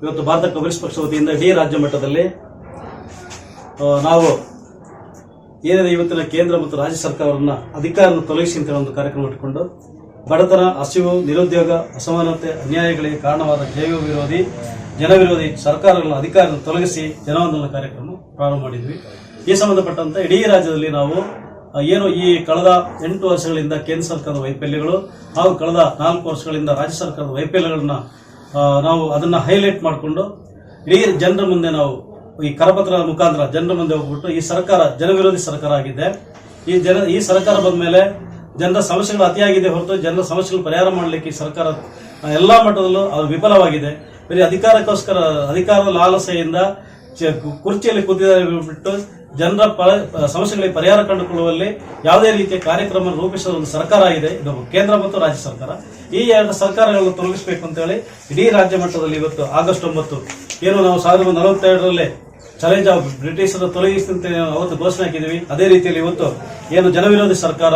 ಇವತ್ತು ಭಾರತ ಕಮ್ಯುನಿಸ್ಟ್ ಪಕ್ಷ ವತಿಯಿಂದ ಇಡೀ ರಾಜ್ಯ ಮಟ್ಟದಲ್ಲಿ ನಾವು ಏನಿದೆ ಇವತ್ತಿನ ಕೇಂದ್ರ ಮತ್ತು ರಾಜ್ಯ ಸರ್ಕಾರವನ್ನು ಅಧಿಕಾರವನ್ನು ತೊಲಗಿಸಿ ಅಂತ ಒಂದು ಕಾರ್ಯಕ್ರಮ ಇಟ್ಟುಕೊಂಡು ಬಡತನ, ಹಸಿವು, ನಿರುದ್ಯೋಗ, ಅಸಮಾನತೆ, ಅನ್ಯಾಯಗಳಿಗೆ ಕಾರಣವಾದ ಜನವಿರೋಧಿ ಸರ್ಕಾರಗಳನ್ನು ಅಧಿಕಾರವನ್ನು ತೊಲಗಿಸಿ ಜನಾಂದೋಲನ ಕಾರ್ಯಕ್ರಮ ಪ್ರಾರಂಭ ಮಾಡಿದ್ವಿ. ಈ ಸಂಬಂಧಪಟ್ಟಂತೆ ಇಡೀ ರಾಜ್ಯದಲ್ಲಿ ನಾವು ಏನು ಈ ಕಳೆದ 8 ವರ್ಷಗಳಿಂದ ಕೇಂದ್ರ ಸರ್ಕಾರದ ವೈಫಲ್ಯಗಳು ಹಾಗೂ ಕಳೆದ 4 ವರ್ಷಗಳಿಂದ ರಾಜ್ಯ ಸರ್ಕಾರದ ವೈಫಲ್ಯಗಳನ್ನ ನಾವು ಅದನ್ನ ಹೈಲೈಟ್ ಮಾಡಿಕೊಂಡು ಇಡೀ ಜನರ ಮುಂದೆ ನಾವು ಈ ಕರಪತ್ರ ಮುಖಾಂತರ ಜನರ ಮುಂದೆ ಹೋಗ್ಬಿಟ್ಟು ಈ ಸರ್ಕಾರ ಜನವಿರೋಧಿ ಸರ್ಕಾರ ಆಗಿದೆ. ಈ ಸರ್ಕಾರ ಬಂದ ಮೇಲೆ ಜನರ ಸಮಸ್ಯೆಗಳು ಅತಿಯಾಗಿದೆ ಹೊರತು ಜನರ ಸಮಸ್ಯೆಗಳು ಪರಿಹಾರ ಮಾಡಲಿಕ್ಕೆ ಈ ಸರ್ಕಾರ ಎಲ್ಲಾ ಮಟ್ಟದಲ್ಲೂ ಅದು ವಿಫಲವಾಗಿದೆ. ಬರೀ ಅಧಿಕಾರದ ಲಾಲಸೆಯಿಂದ ಕುರ್ಚಿಯಲ್ಲಿ ಕೂತಿಬಿಟ್ಟು ಜನರ ಸಮಸ್ಯೆಗಳಿಗೆ ಪರಿಹಾರ ಕಂಡುಕೊಳ್ಳುವಲ್ಲಿ ಯಾವುದೇ ರೀತಿಯ ಕಾರ್ಯಕ್ರಮ ರೂಪಿಸುವ ಒಂದು ಸರ್ಕಾರ ಆಗಿದೆ ಇದು ಕೇಂದ್ರ ಮತ್ತು ರಾಜ್ಯ ಸರ್ಕಾರ. ಈ 2 ಸರ್ಕಾರಗಳನ್ನು ತೊಲಗಿಸಬೇಕು ಅಂತ ಹೇಳಿ ಇಡೀ ರಾಜ್ಯ ಮಟ್ಟದಲ್ಲಿ ಇವತ್ತು ಆಗಸ್ಟ್ 9 ಏನು ನಾವು 1942ರಲ್ಲಿ ಚಲೆ ಜಾವ್ ಬ್ರಿಟಿಷರ ತೊಲಗಿಸಿದಂತೆ ಅವತ್ತು ಘೋಷಣೆ ಹಾಕಿದ್ವಿ. ಅದೇ ರೀತಿಯಲ್ಲಿ ಇವತ್ತು ಏನು ಜನವಿರೋಧಿ ಸರ್ಕಾರ,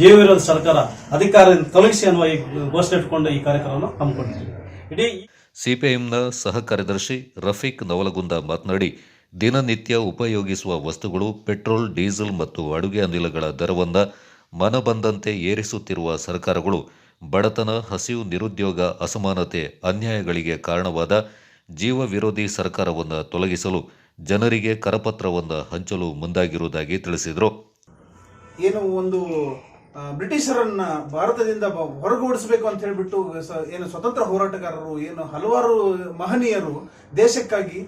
ಜೀವ ವಿರೋಧಿ ಸರ್ಕಾರ ಅಧಿಕಾರದಿಂದ ತೊಲಗಿಸಿ ಅನ್ನುವ ಈ ಘೋಷಣೆ ಇಟ್ಟುಕೊಂಡು ಈ ಕಾರ್ಯಕ್ರಮವನ್ನು ಹಮ್ಮಿಕೊಂಡಿದ್ವಿ. ಇಡೀ ಸಿಪಿಐಎಂನ ಸಹ ಕಾರ್ಯದರ್ಶಿ ರಫೀಕ್ ನವಲಗುಂದ ಮಾತನಾಡಿ, ದಿನನಿತ್ಯ ಉಪಯೋಗಿಸುವ ವಸ್ತುಗಳು, ಪೆಟ್ರೋಲ್, ಡೀಸೆಲ್ ಮತ್ತು ಅಡುಗೆ ಅನಿಲಗಳ ದರವನ್ನು ಮನಬಂದಂತೆ ಏರಿಸುತ್ತಿರುವ ಸರ್ಕಾರಗಳು ಬಡತನ, ಹಸಿವು, ನಿರುದ್ಯೋಗ, ಅಸಮಾನತೆ, ಅನ್ಯಾಯಗಳಿಗೆ ಕಾರಣವಾದ ಜೀವ ವಿರೋಧಿ ಸರ್ಕಾರವನ್ನು ತೊಲಗಿಸಲು ಜನರಿಗೆ ಕರಪತ್ರವನ್ನು ಹಂಚಲು ಮುಂದಾಗಿರುವುದಾಗಿ ತಿಳಿಸಿದರು. ಏನು ಒಂದು ಬ್ರಿಟಿಷರನ್ನ ಭಾರತದಿಂದ ಹೊರಗೂಡಿಸಬೇಕು ಅಂತ ಹೇಳ್ಬಿಟ್ಟು ಏನು ಸ್ವತಂತ್ರ ಹೋರಾಟಗಾರರು ಏನು ಹಲವಾರು ಮಹನೀಯರು ದೇಶಕ್ಕಾಗಿ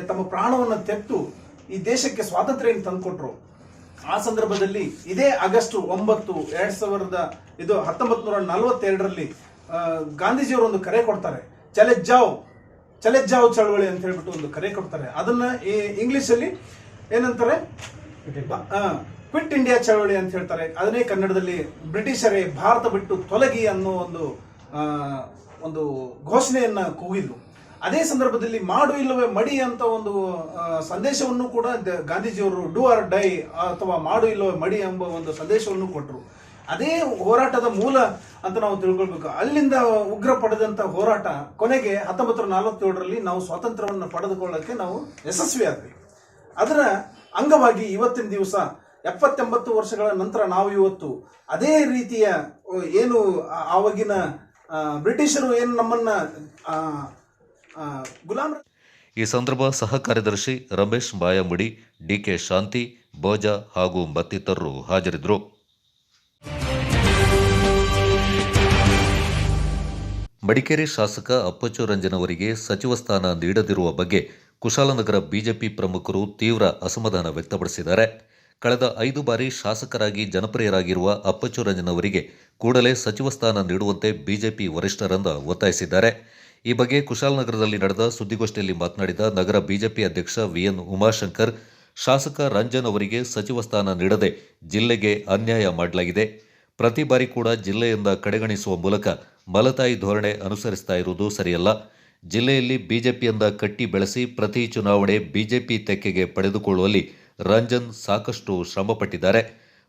ತಮ್ಮ ಪ್ರಾಣವನ್ನು ತೆತ್ತು ಈ ದೇಶಕ್ಕೆ ಸ್ವಾತಂತ್ರ್ಯ ತಂದುಕೊಟ್ರು. ಆ ಸಂದರ್ಭದಲ್ಲಿ ಇದೇ ಆಗಸ್ಟ್ 9, 1942ರಲ್ಲಿ ಗಾಂಧೀಜಿಯವರು ಒಂದು ಕರೆ ಕೊಡ್ತಾರೆ. ಚಲೆ ಜಾವ್ ಚಳವಳಿ ಅಂತ ಹೇಳ್ಬಿಟ್ಟು ಒಂದು ಕರೆ ಕೊಡ್ತಾರೆ. ಅದನ್ನ ಇಂಗ್ಲಿಷಲ್ಲಿ ಏನಂತಾರೆ, ಕ್ವಿಟ್ ಇಂಡಿಯಾ ಚಳವಳಿ ಅಂತ ಹೇಳ್ತಾರೆ. ಅದನ್ನೇ ಕನ್ನಡದಲ್ಲಿ ಬ್ರಿಟಿಷರೇ ಭಾರತ ಬಿಟ್ಟು ತೊಲಗಿ ಅನ್ನೋ ಒಂದು ಘೋಷಣೆಯನ್ನ ಕೂಗಿದ್ರು. ಅದೇ ಸಂದರ್ಭದಲ್ಲಿ ಮಾಡು ಇಲ್ಲವೇ ಮಡಿ ಅಂತ ಒಂದು ಸಂದೇಶವನ್ನು ಕೂಡ ಗಾಂಧೀಜಿಯವರು ಡೂ ಆರ್ ಡೈ ಅಥವಾ ಮಾಡು ಇಲ್ಲವೇ ಮಡಿ ಎಂಬ ಒಂದು ಸಂದೇಶವನ್ನು ಕೊಟ್ಟರು. ಅದೇ ಹೋರಾಟದ ಮೂಲ ಅಂತ ನಾವು ತಿಳ್ಕೊಳ್ಬೇಕು. ಅಲ್ಲಿಂದ ಉಗ್ರ ಪಡೆದಂತ ಹೋರಾಟ ಕೊನೆಗೆ 1947ರಲ್ಲಿ ನಾವು ಸ್ವಾತಂತ್ರ್ಯವನ್ನು ಪಡೆದುಕೊಳ್ಳಕ್ಕೆ ನಾವು ಯಶಸ್ವಿ ಆದ್ವಿ. ಅದರ ಅಂಗವಾಗಿ ಇವತ್ತಿನ ದಿವಸ 70-80 ವರ್ಷಗಳ ನಂತರ ನಾವು ಇವತ್ತು ಅದೇ ರೀತಿಯ ಏನು ಆವಾಗಿನ ಬ್ರಿಟಿಷರು ಏನು ನಮ್ಮನ್ನ ಗುಲಾಮ. ಈ ಸಂದರ್ಭ ಸಹ ಕಾರ್ಯದರ್ಶಿ ರಮೇಶ್ ಬಾಯಮುಡಿ, ಡಿಕೆ ಶಾಂತಿ, ಬೋಜಾ ಹಾಗೂ ಮತ್ತಿತರರು ಹಾಜರಿದ್ದರು. ಮಡಿಕೇರಿ ಶಾಸಕ ಅಪ್ಪಚ್ಚು ರಂಜನ್ ಅವರಿಗೆ ಸಚಿವ ಸ್ಥಾನ ನೀಡದಿರುವ ಬಗ್ಗೆ ಕುಶಾಲನಗರ ಬಿಜೆಪಿ ಪ್ರಮುಖರು ತೀವ್ರ ಅಸಮಾಧಾನ ವ್ಯಕ್ತಪಡಿಸಿದ್ದಾರೆ. ಕಳೆದ 5 ಬಾರಿ ಶಾಸಕರಾಗಿ ಜನಪ್ರಿಯರಾಗಿರುವ ಅಪ್ಪಚ್ಚು ರಂಜನ್ ಅವರಿಗೆ ಕೂಡಲೇ ಸಚಿವ ಸ್ಥಾನ ನೀಡುವಂತೆ ಬಿಜೆಪಿ ವರಿಷ್ಠರಿಂದ ಒತ್ತಾಯಿಸಿದ್ದಾರೆ. ಈ ಬಗ್ಗೆ ಕುಶಾಲನಗರದಲ್ಲಿ ನಡೆದ ಸುದ್ದಿಗೋಷ್ಠಿಯಲ್ಲಿ ಮಾತನಾಡಿದ ನಗರ ಬಿಜೆಪಿ ಅಧ್ಯಕ್ಷ ವಿಎನ್ ಉಮಾಶಂಕರ್, ಶಾಸಕ ರಂಜನ್ ಅವರಿಗೆ ಸಚಿವ ಸ್ಥಾನ ನೀಡದೆ ಜಿಲ್ಲೆಗೆ ಅನ್ಯಾಯ ಮಾಡಲಾಗಿದೆ. ಪ್ರತಿ ಬಾರಿ ಕೂಡ ಜಿಲ್ಲೆಯಿಂದ ಕಡೆಗಣಿಸುವ ಮೂಲಕ ಮಲತಾಯಿ ಧೋರಣೆ ಅನುಸರಿಸ್ತಾ ಇರುವುದು ಸರಿಯಲ್ಲ. ಜಿಲ್ಲೆಯಲ್ಲಿ ಬಿಜೆಪಿಯಿಂದ ಕಟ್ಟಿ ಬೆಳೆಸಿ ಪ್ರತಿ ಚುನಾವಣೆ ಬಿಜೆಪಿ ತೆಕ್ಕೆಗೆ ಪಡೆದುಕೊಳ್ಳುವಲ್ಲಿ ರಂಜನ್ ಸಾಕಷ್ಟು ಶ್ರಮಪಟ್ಟಿದ್ದಾರೆ.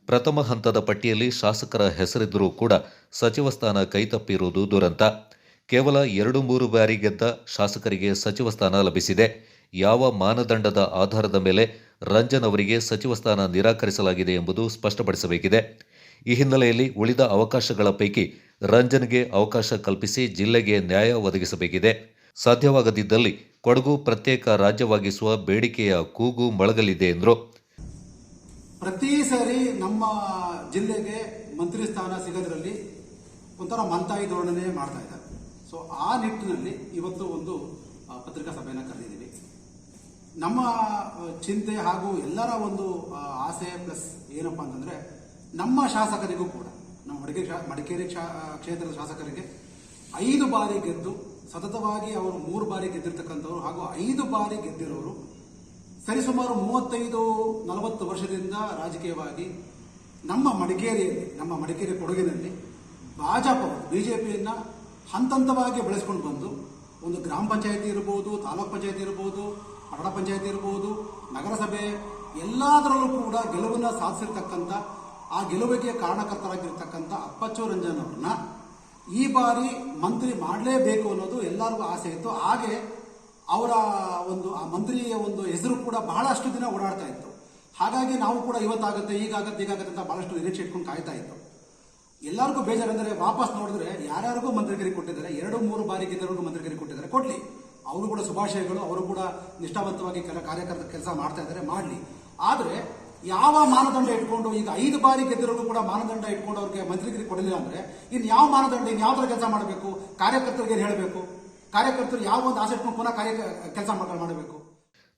ಪ್ರಥಮ ಹಂತದ ಪಟ್ಟಿಯಲ್ಲಿ ಶಾಸಕರ ಹೆಸರಿದ್ದರೂ ಕೂಡ ಸಚಿವ ಸ್ಥಾನ ಕೈತಪ್ಪಿರುವುದು ದುರಂತ. ಕೇವಲ 2-3 ಬಾರಿ ಗೆದ್ದ ಶಾಸಕರಿಗೆ ಸಚಿವ ಸ್ಥಾನ ಲಭಿಸಿದೆ. ಯಾವ ಮಾನದಂಡದ ಆಧಾರದ ಮೇಲೆ ರಂಜನ್ ಅವರಿಗೆ ಸಚಿವ ಸ್ಥಾನ ನಿರಾಕರಿಸಲಾಗಿದೆ ಎಂಬುದು ಸ್ಪಷ್ಟಪಡಿಸಬೇಕಿದೆ. ಈ ಹಿನ್ನೆಲೆಯಲ್ಲಿ ಉಳಿದ ಅವಕಾಶಗಳ ಪೈಕಿ ರಂಜನ್ಗೆ ಅವಕಾಶ ಕಲ್ಪಿಸಿ ಜಿಲ್ಲೆಗೆ ನ್ಯಾಯ ಒದಗಿಸಬೇಕಿದೆ. ಸಾಧ್ಯವಾಗದಿದ್ದಲ್ಲಿ ಕೊಡಗು ಪ್ರತ್ಯೇಕ ರಾಜ್ಯವಾಗಿಸುವ ಬೇಡಿಕೆಯ ಕೂಗು ಮೊಳಗಲಿದೆ ಎಂದರು. ಪ್ರತಿ ಸಾರಿ ನಮ್ಮ ಜಿಲ್ಲೆಗೆ ಮಂತ್ರಿ ಸ್ಥಾನ ಸಿಗೋದ್ರಲ್ಲಿ ಒಂಥರ ಮಂತಾಯಿ ಧೋರಣೆ ಮಾಡ್ತಾ ಇದ್ದಾರೆ. ಸೊ ಆ ನಿಟ್ಟಿನಲ್ಲಿ ಇವತ್ತು ಒಂದು ಪತ್ರಿಕಾ ಸಭೆಯನ್ನು ಕರೆದಿದ್ದೀವಿ. ನಮ್ಮ ಚಿಂತೆ ಹಾಗೂ ಎಲ್ಲರ ಒಂದು ಆಸೆ ಪ್ಲಸ್ ಏನಪ್ಪ ಅಂತಂದ್ರೆ, ನಮ್ಮ ಶಾಸಕರಿಗೂ ಕೂಡ ನಮ್ಮ ಮಡಿಕೇರಿ ಕ್ಷೇತ್ರದ ಶಾಸಕರಿಗೆ 5 ಬಾರಿ ಗೆದ್ದು ಸತತವಾಗಿ ಅವರು 3 ಬಾರಿ ಗೆದ್ದಿರ್ತಕ್ಕಂಥವ್ರು ಹಾಗೂ 5 ಬಾರಿ ಗೆದ್ದಿರೋರು ಸರಿಸುಮಾರು 35-40 ವರ್ಷದಿಂದ ರಾಜಕೀಯವಾಗಿ ನಮ್ಮ ಮಡಿಕೇರಿ ಕೊಡಗಿನಲ್ಲಿ ಭಾಜಪ ಬಿಜೆಪಿಯನ್ನ ಹಂತವಾಗಿ ಬೆಳೆಸ್ಕೊಂಡು ಬಂದು ಒಂದು ಗ್ರಾಮ ಪಂಚಾಯತಿ ಇರ್ಬೋದು, ತಾಲೂಕ್ ಪಂಚಾಯತಿ ಇರ್ಬೋದು, ಪಟ್ಟಣ ಪಂಚಾಯತಿ ಇರ್ಬೋದು, ನಗರಸಭೆ ಎಲ್ಲದರಲ್ಲೂ ಕೂಡ ಗೆಲುವನ್ನು ಸಾಧಿಸಿರ್ತಕ್ಕಂಥ ಆ ಗೆಲುವಿಗೆ ಕಾರಣಕರ್ತರಾಗಿರ್ತಕ್ಕಂಥ ಅಪ್ಪಚ್ಚು ರಂಜನ್ ಅವ್ರನ್ನ ಈ ಬಾರಿ ಮಂತ್ರಿ ಮಾಡಲೇಬೇಕು ಅನ್ನೋದು ಎಲ್ಲರಿಗೂ ಆಸೆ ಇತ್ತು. ಹಾಗೆ ಅವರ ಆ ಮಂತ್ರಿಯ ಒಂದು ಹೆಸರು ಕೂಡ ಬಹಳಷ್ಟು ದಿನ ಓಡಾಡ್ತಾ ಇತ್ತು. ಹಾಗಾಗಿ ನಾವು ಕೂಡ ಇವತ್ತಾಗುತ್ತೆ, ಈಗಾಗತ್ತೆ ಅಂತ ಬಹಳಷ್ಟು ನಿರೀಕ್ಷೆ ಇಟ್ಕೊಂಡು ಕಾಯ್ತಾ ಇತ್ತು. ಎಲ್ಲರಿಗೂ ಬೇಜಾರಂದ್ರೆ ವಾಪಸ್ ನೋಡಿದ್ರೆ ಯಾರ್ಯಾರಿಗೂ ಮಂತ್ರಿಗಿರಿ ಕೊಟ್ಟಿದ್ದಾರೆ, 2-3 ಬಾರಿ ಗೆದ್ದವರಿಗೂ ಮಂತ್ರಿಗಿರಿ ಕೊಟ್ಟಿದ್ದಾರೆ, ಕೊಡ್ಲಿ. ಅವರು ಕೂಡ ಶುಭಾಶಯಗಳು, ಅವರು ಕೂಡ ನಿಷ್ಠಾವಂತವಾಗಿ ಕಾರ್ಯಕರ್ತ ಕೆಲಸ ಮಾಡ್ತಾ ಇದ್ದಾರೆ, ಮಾಡಲಿ. ಆದರೆ ಯಾವ ಮಾನದಂಡ ಇಟ್ಕೊಂಡು ಈಗ 5 ಬಾರಿ ಗೆದ್ದಿರೋರು ಕೂಡ ಮಾನದಂಡ ಇಟ್ಕೊಂಡು ಅವ್ರಿಗೆ ಮಂತ್ರಿಗಿರಿ ಕೊಡಲಿಲ್ಲ ಅಂದ್ರೆ ಇನ್ನು ಯಾವ ಮಾನದಂಡ, ಇನ್ನು ಯಾವ ತರ ಕೆಲಸ ಮಾಡಬೇಕು? ಕಾರ್ಯಕರ್ತರಿಗೆ ಏನು ಹೇಳಬೇಕು? ಕಾರ್ಯಕರ್ತರು ಯಾವ ಒಂದು ಆಸೆ ಇಟ್ಕೊಂಡು ಪುನಃ ಕೆಲಸ ಮಾಡಬೇಕು?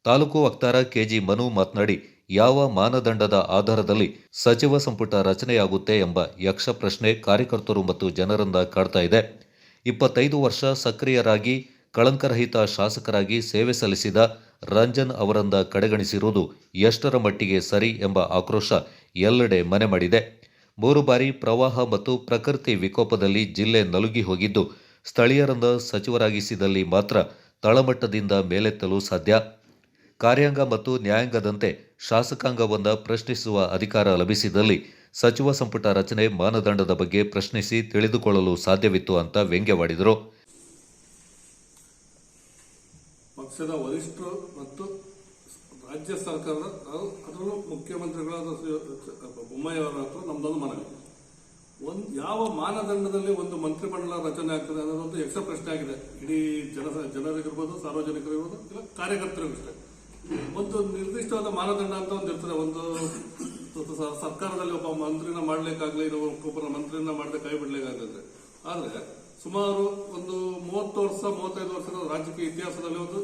ತಾಲೂಕು ವಕ್ತಾರ ಕೆಜಿ ಮನು ಮಾತನಾಡಿ, ಯಾವ ಮಾನದಂಡದ ಆಧಾರದಲ್ಲಿ ಸಚಿವ ಸಂಪುಟ ರಚನೆಯಾಗುತ್ತೆ ಎಂಬ ಯಕ್ಷ ಪ್ರಶ್ನೆ ಕಾರ್ಯಕರ್ತರು ಮತ್ತು ಜನರಿಂದ ಕಾಡ್ತಾ ಇದೆ. 25 ವರ್ಷ ಸಕ್ರಿಯರಾಗಿ ಕಳಂಕರಹಿತ ಶಾಸಕರಾಗಿ ಸೇವೆ ಸಲ್ಲಿಸಿದ ರಂಜನ್ ಅವರನ್ನ ಕಡೆಗಣಿಸಿರುವುದು ಎಷ್ಟರ ಮಟ್ಟಿಗೆ ಸರಿ ಎಂಬ ಆಕ್ರೋಶ ಎಲ್ಲೆಡೆ ಮನೆ ಮಾಡಿದೆ. 3 ಬಾರಿ ಪ್ರವಾಹ ಮತ್ತು ಪ್ರಕೃತಿ ವಿಕೋಪದಲ್ಲಿ ಜಿಲ್ಲೆ ನಲುಗಿ ಹೋಗಿದ್ದು, ಸ್ಥಳೀಯರನ್ನ ಸಚಿವರಾಗಿಸಿದಲ್ಲಿ ಮಾತ್ರ ತಳಮಟ್ಟದಿಂದ ಮೇಲೆತ್ತಲು ಸಾಧ್ಯ. ಕಾರ್ಯಾಂಗ ಮತ್ತು ನ್ಯಾಯಾಂಗದಂತೆ ಶಾಸಕಾಂಗವನ್ನು ಪ್ರಶ್ನಿಸುವ ಅಧಿಕಾರ ಲಭಿಸಿದಲ್ಲಿ ಸಚಿವ ಸಂಪುಟ ರಚನೆ ಮಾನದಂಡದ ಬಗ್ಗೆ ಪ್ರಶ್ನಿಸಿ ತಿಳಿದುಕೊಳ್ಳಲು ಸಾಧ್ಯವಿತ್ತು ಅಂತ ವ್ಯಂಗ್ಯವಾಡಿದರು. ಪಕ್ಷದ ವರಿಷ್ಠರು ಮತ್ತು ರಾಜ್ಯ ಸರ್ಕಾರದ ಅದರಲ್ಲೂ ಮುಖ್ಯಮಂತ್ರಿಗಳಾದ ಬೊಮ್ಮಾಯಿ ಅವರ ಹತ್ರ ನಮ್ದೊಂದು ಮನವಿ. ಯಾವ ಮಾನದಂಡದಲ್ಲಿ ಒಂದು ಮಂತ್ರಿಮಂಡಲ ರಚನೆ ಆಗ್ತದೆ ಅನ್ನೋದೊಂದು ಯಕ್ಷ ಪ್ರಶ್ನೆ ಆಗಿದೆ. ಇಡೀ ಜನರಿಗಿರ್ಬೋದು, ಸಾರ್ವಜನಿಕರಿರ್ಬೋದು, ಇಲ್ಲ ಕಾರ್ಯಕರ್ತರಿಗೂ ಅಷ್ಟೇ. ಒಂದು ನಿರ್ದಿಷ್ಟವಾದ ಮಾನದಂಡ ಅಂತ ಒಂದು ಇರ್ತದೆ. ಒಂದು ಸರ್ಕಾರದಲ್ಲಿ ಒಬ್ಬ ಮಂತ್ರಿನ ಮಾಡ್ಲಿಕ್ಕಾಗ್ಲಿ, ಒಬ್ಬರ ಮಂತ್ರಿನ ಮಾಡದೆ ಕೈ ಬಿಡ್ಲಿಕ್ಕಾಗತ್ತೆ. ಆದ್ರೆ ಸುಮಾರು ಒಂದು 35 ವರ್ಷದ ರಾಜಕೀಯ ಇತಿಹಾಸದಲ್ಲಿ ಒಂದು